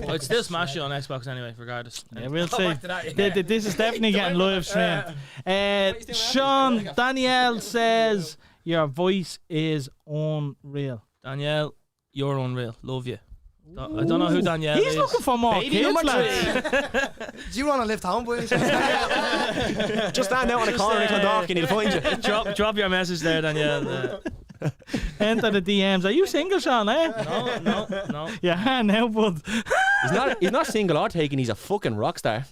I'd still smash you on Xbox anyway, regardless. Yeah, we'll see. back to that, yeah. This is definitely getting live streamed. Sean Danielle says your voice is unreal. Danielle, you're unreal. Love you. I don't know who Danielle is. He's looking for more Baby kids, number lads. Do you want to lift home, boys? Just stand out on the corner in Clondalk and he'll find you. Drop your message there, Danielle. Enter the DMs. Are you single, Sean? No. Yeah, now, bud. He's not single or taken. He's a fucking rock star.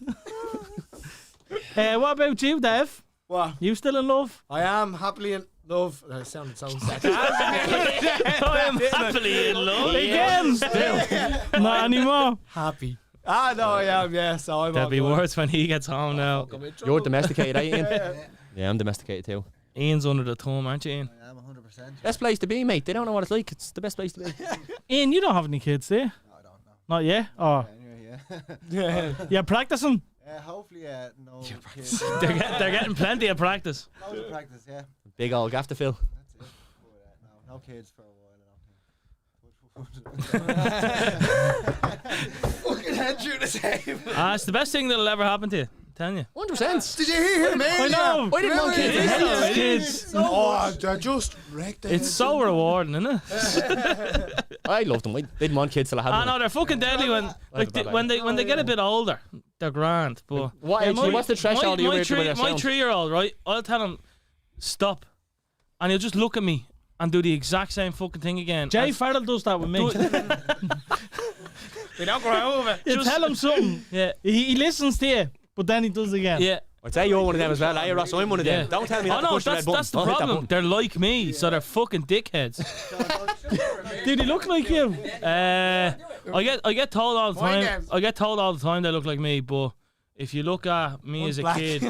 What about you, Dev? What? You still in love? I am happily in love. That sounded so sad. I am happily in love. Again? Not anymore. Happy. No, I am, yeah. So I'm That'd all be good. worse when he gets home now. You're domesticated, eh, Ian? Yeah, I'm domesticated too. Ian's under the thumb, aren't you, Ian? I am 100%. Best place to be, mate. They don't know what it's like. It's the best place to be. Ian, you don't have any kids, do you? No, I don't know. Not yet? Oh. Anyway, yeah. You're practicing? Hopefully, no kids. They're getting plenty of practice. Loads of practice, yeah. Big old gaff to fill. That's it. But, no kids for a while, I don't think. Fucking head through the table. It's the best thing that'll ever happen to you. I'm telling you. 100%. Did you hear him, man? I know. I didn't want kids. He hates kids. Oh, they're just wrecked. It's so rewarding, isn't it? I loved them. I didn't want kids till I had I them. know they're fucking deadly when they get a bit older. They're grand, but What age? What's the threshold you my were to my yourself? 3-year-old, right? I'll tell him stop, and he'll just look at me and do the exact same fucking thing again. Jay As- Farrell does that with me. They don't grow over. You tell him something. yeah, He listens to you, but then he does it again. yeah. I'd say you're one of them as well. Hey, Ross, I'm one of them. Yeah. Don't tell me Oh not to no, push the red button. that's the I'll hit that problem. button. They're like me, so they're fucking dickheads. Did he look like you? I get told all the Mind time. games. I get told all the time they look like me, but if you look at me One's as a black. kid,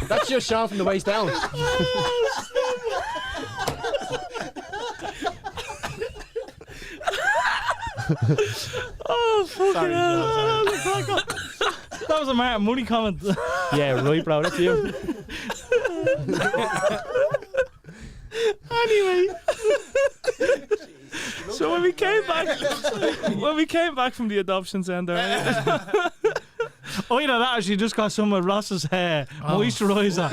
That's just Sean from the waist down. Oh, fucking hell. That was a Martin Mooney comment. Yeah, right, bro. That's you. Anyway. so when we came back from the adoption centre, Oh, you know that actually just got some of Ross's moisturiser.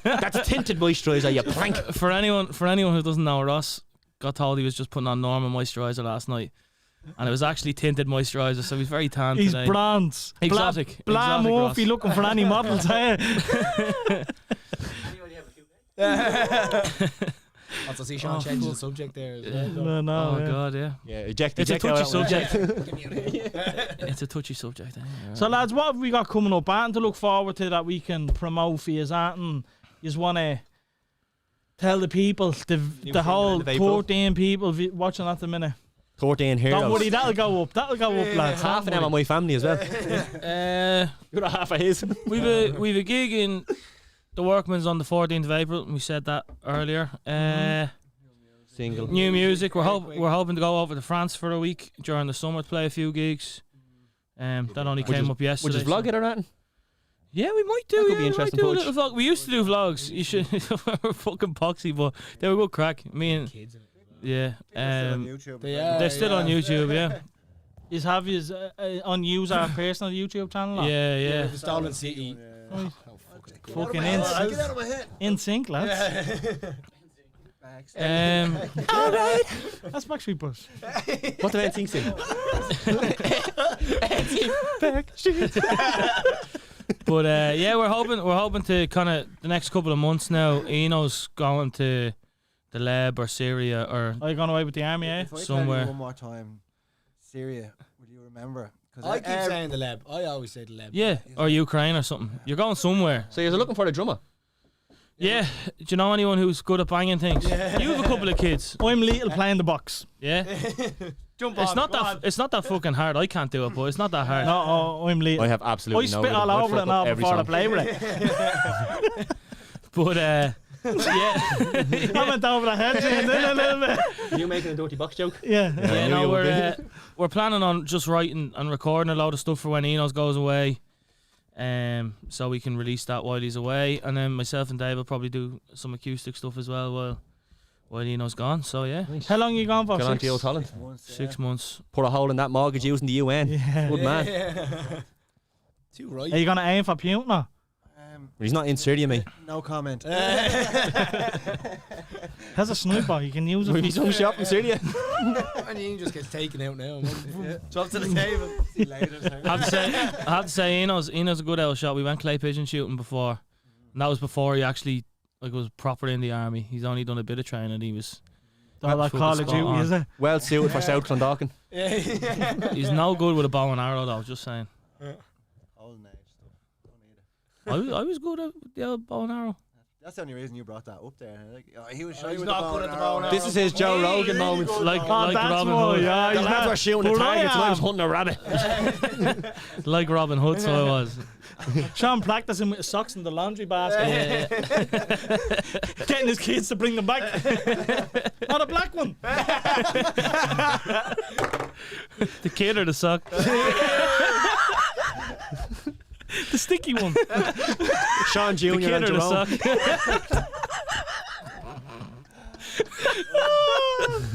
That's tinted moisturiser, you plank. for anyone who doesn't know, Ross got told he was just putting on normal moisturiser last night, and it was actually tinted moisturiser, so he's very tan He's today. bronze. Exotic. Blah Exotic Murphy Ross. looking for any models, eh? Also, see Sean changing the subject there. As well. No, Oh yeah. god, yeah. Yeah, eject It's a touchy out that one. subject. It's a touchy subject. So lads, what have we got coming up? Anything to look forward to that we can promote for you? You just want to tell the people, the whole end of April. 14 people watching at the minute. 14 heroes. Don't worry, that'll go up. That'll go up, lads. Half of Don't them are worry. my family as well. You're a half of his. We've a gig in the Workman's on the 14th of April. We said that earlier. Single. New music. We're hoping to go over to France for a week during the summer to play a few gigs. That only came up yesterday. Would you vlog it or not? Yeah, we might do. That could yeah, be we interesting might do a touch. little vlog. We used to do vlogs. You should. We're fucking poxy, but they were good crack. Me and Kids in it. yeah. On YouTube. They're still on YouTube. Yeah. Is have you on use our personal YouTube channel? or? Yeah. The Stolen City. Fucking in Get out of my head. sync, lads. That's Backstreet Boys. What the man thinks in? But yeah, we're hoping to kind of the next couple of months now. Eno's going to the Leb or Syria or Are you going away with the army, eh? If I tell somewhere. you one more time, Syria, will you remember? 'Cause I keep saying the Leb. I always say the Leb. yeah, or Ukraine or something. You're going somewhere. So you're looking for a drummer? Yeah. Do you know anyone who's good at banging things? You have a couple of kids. I'm little playing the box. Yeah. Jump It's on. not go that. on. It's not that fucking hard. I can't do it, but it's not that hard. No, I'm little. I have I absolutely no spit all rhythm. I'd over it fuck now up every before I song. play with it. But yeah. I went over the head a little bit. Are you making a dirty box joke? Yeah. Yeah, I no, knew you would we're planning on just writing and recording a load of stuff for when Enos goes away, so we can release that while he's away, and then myself and Dave will probably do some acoustic stuff as well while Enos gone. So yeah, How long you gone for? Get on 6? to the old Holland. 6 months. Put a hole in that mortgage using the UN. Yeah. Good man. Too right. Are you going to aim for Putin or? He's not in Syria, mate. No comment. Has a sniper, you can use it. He's on shop in Syria. And he just gets taken out now. Drop to the table. See you later. I have to say, Enos a good old shot. We went clay pigeon shooting before, and that was before he actually was proper in the army. He's only done a bit of training. He was. All that fucking Call of spot Duty, on. is it? Well suited for South Clondalkin. He's no good with a bow and arrow though. Just saying. Golden age stuff. Don't need it. I was good at the old bow and arrow. That's the only reason you brought that up there. Like, he was shy he's with not the bow good and at the bow and arrow. This is his Joe Rogan moment. Like Robin Hood. Yeah, The lads were shooting the But I targets and I was am. hunting a rabbit. Like Robin Hood, so I was. Sean practicing with his socks in the laundry basket. Getting his kids to bring them back. Not a black one. The kid or the sock? The sticky one. Sean Jr. The kid and or the Jerome. sock?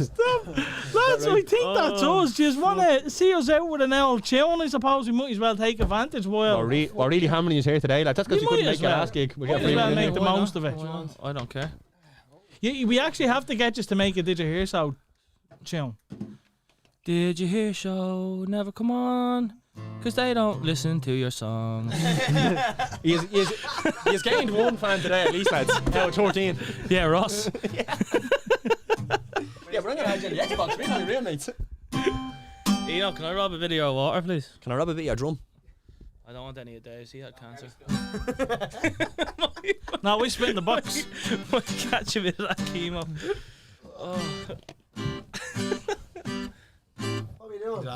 Stop. Lads, I think that's us. Just want to see us out with an old tune. I suppose we might as well take advantage while We're really hammering you here today, lad. That's because You we couldn't might make as your well. last gig. We might got as free well one make in. the most of it. I don't care. We actually have to get you to make a Did You Hear So tune. Did you hear show? Never come on. Because they don't listen to your songs. He's gained one fan today at least, lads. Out of 13. Yeah, Ross. Yeah, we're going to have you on the Xbox. We're not real mates. Eno, can I rob a bit of your water, please? Can I rub a bit of your drum? I don't want any of Dave's. He had cancer. No, we split in the box. Might catch a bit of that chemo. What are we doing?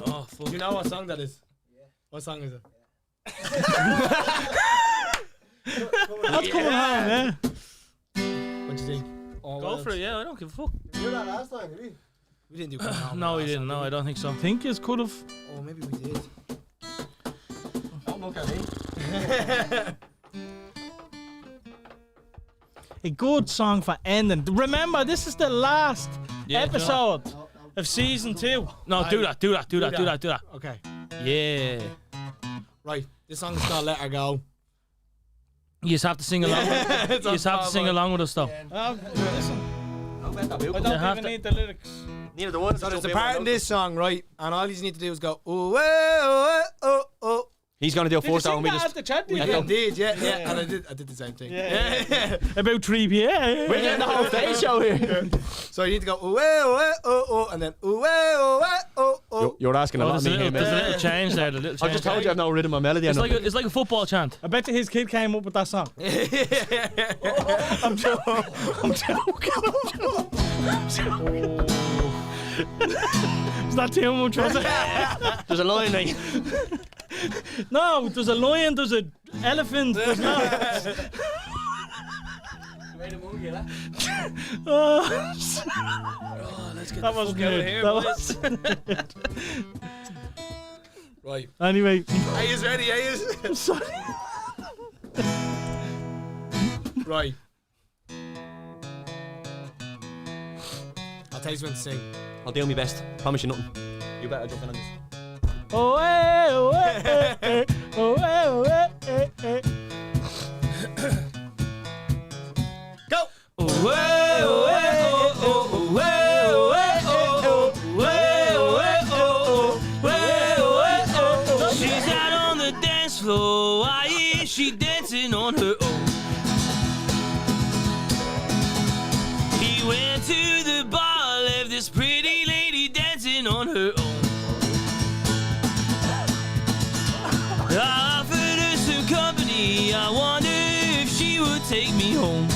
Oh, fuck. Do you know what song that is? Yeah. What song is it? That's coming home, yeah. What do you think? Go for it, yeah. I don't give a fuck. We did that last time, did we? We didn't do Come Home No, we last didn't. time, No, I don't think so. I think you could have. Oh, maybe we did. Don't look at me. A good song for ending. Remember, this is the last Yeah, episode of season 2. No, do that. Okay. Yeah. Right. This song's called Let Her Go. You just have to sing along. You just have to sing along with us, though. Listen, I I You don't have even to- need the lyrics. Neither the one. So there's a part in this song, right? And all you need to do is go, oh, oh, oh, oh. He's going to do a Did you fourth sing album. We that just. at the chat? We Did you? did, yeah. And I did the same thing. Yeah. About 3 p.m. We're getting the whole stage show here. So you need to go, oh, oh, oh, oh, and then, oh, oh, oh, oh. You're asking a Oh, lot of there's me a here, little mate. change there. The little I change. just told you I've no rhythm or melody. It's like a football chant. I bet you his kid came up with that song. I'm joking. Is that too much, was it? There's a line, mate. No, there's a lion, there's an elephant, there's not. That was good. here, That boys. was Right. Anyway, Are you ready? Are you? I'm sorry. Right. I'll tell you when to sing. I'll do my best. Promise you nothing. You better jump in on this. Oh, eh, oh, eh, eh, eh. Oh, eh, oh, eh, eh, eh. she dancing on her own. He went to the bar, left this pretty lady dancing on her own. I offered her some company, I wonder if she would take me home.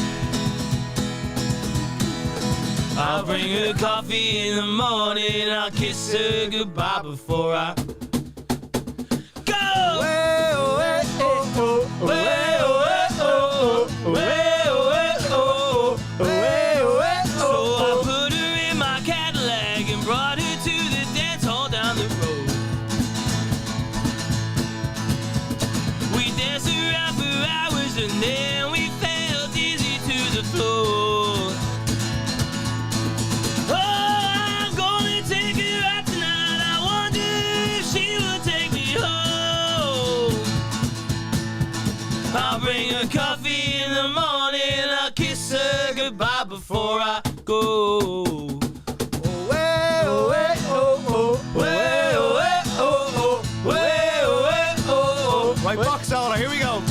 I'll bring her coffee in the morning, I'll kiss her goodbye before I go. Way, way, oh, oh, way, way, oh, oh, way, way, oh, oh, way, way, oh. So I put her in my Cadillac and brought her to the dance hall down the road. We danced around for hours and then we fell dizzy to the floor. I'll bring her coffee in the morning, I'll kiss her goodbye before I go. Way, way, oh, oh, way, way, oh, oh, way, way, oh, oh. Right, box solo, here we go.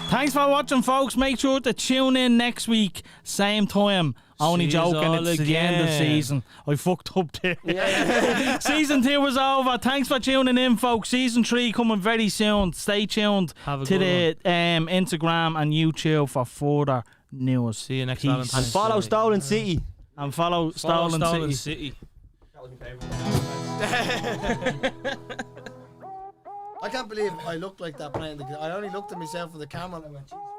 Thanks for watching, folks. Make sure to tune in next week, same time. Only She's joking, all it's the end of again. season. I fucked up there. Season 2 was over. Thanks for tuning in, folks. Season 3 coming very soon. Stay tuned Have a to good the Instagram and YouTube for further news. See you next Peace. Valentine's And follow Day. Stolen City. And follow Stolen City. City. I can't believe I looked like that playing the. I only looked at myself in the camera and I went, Jesus.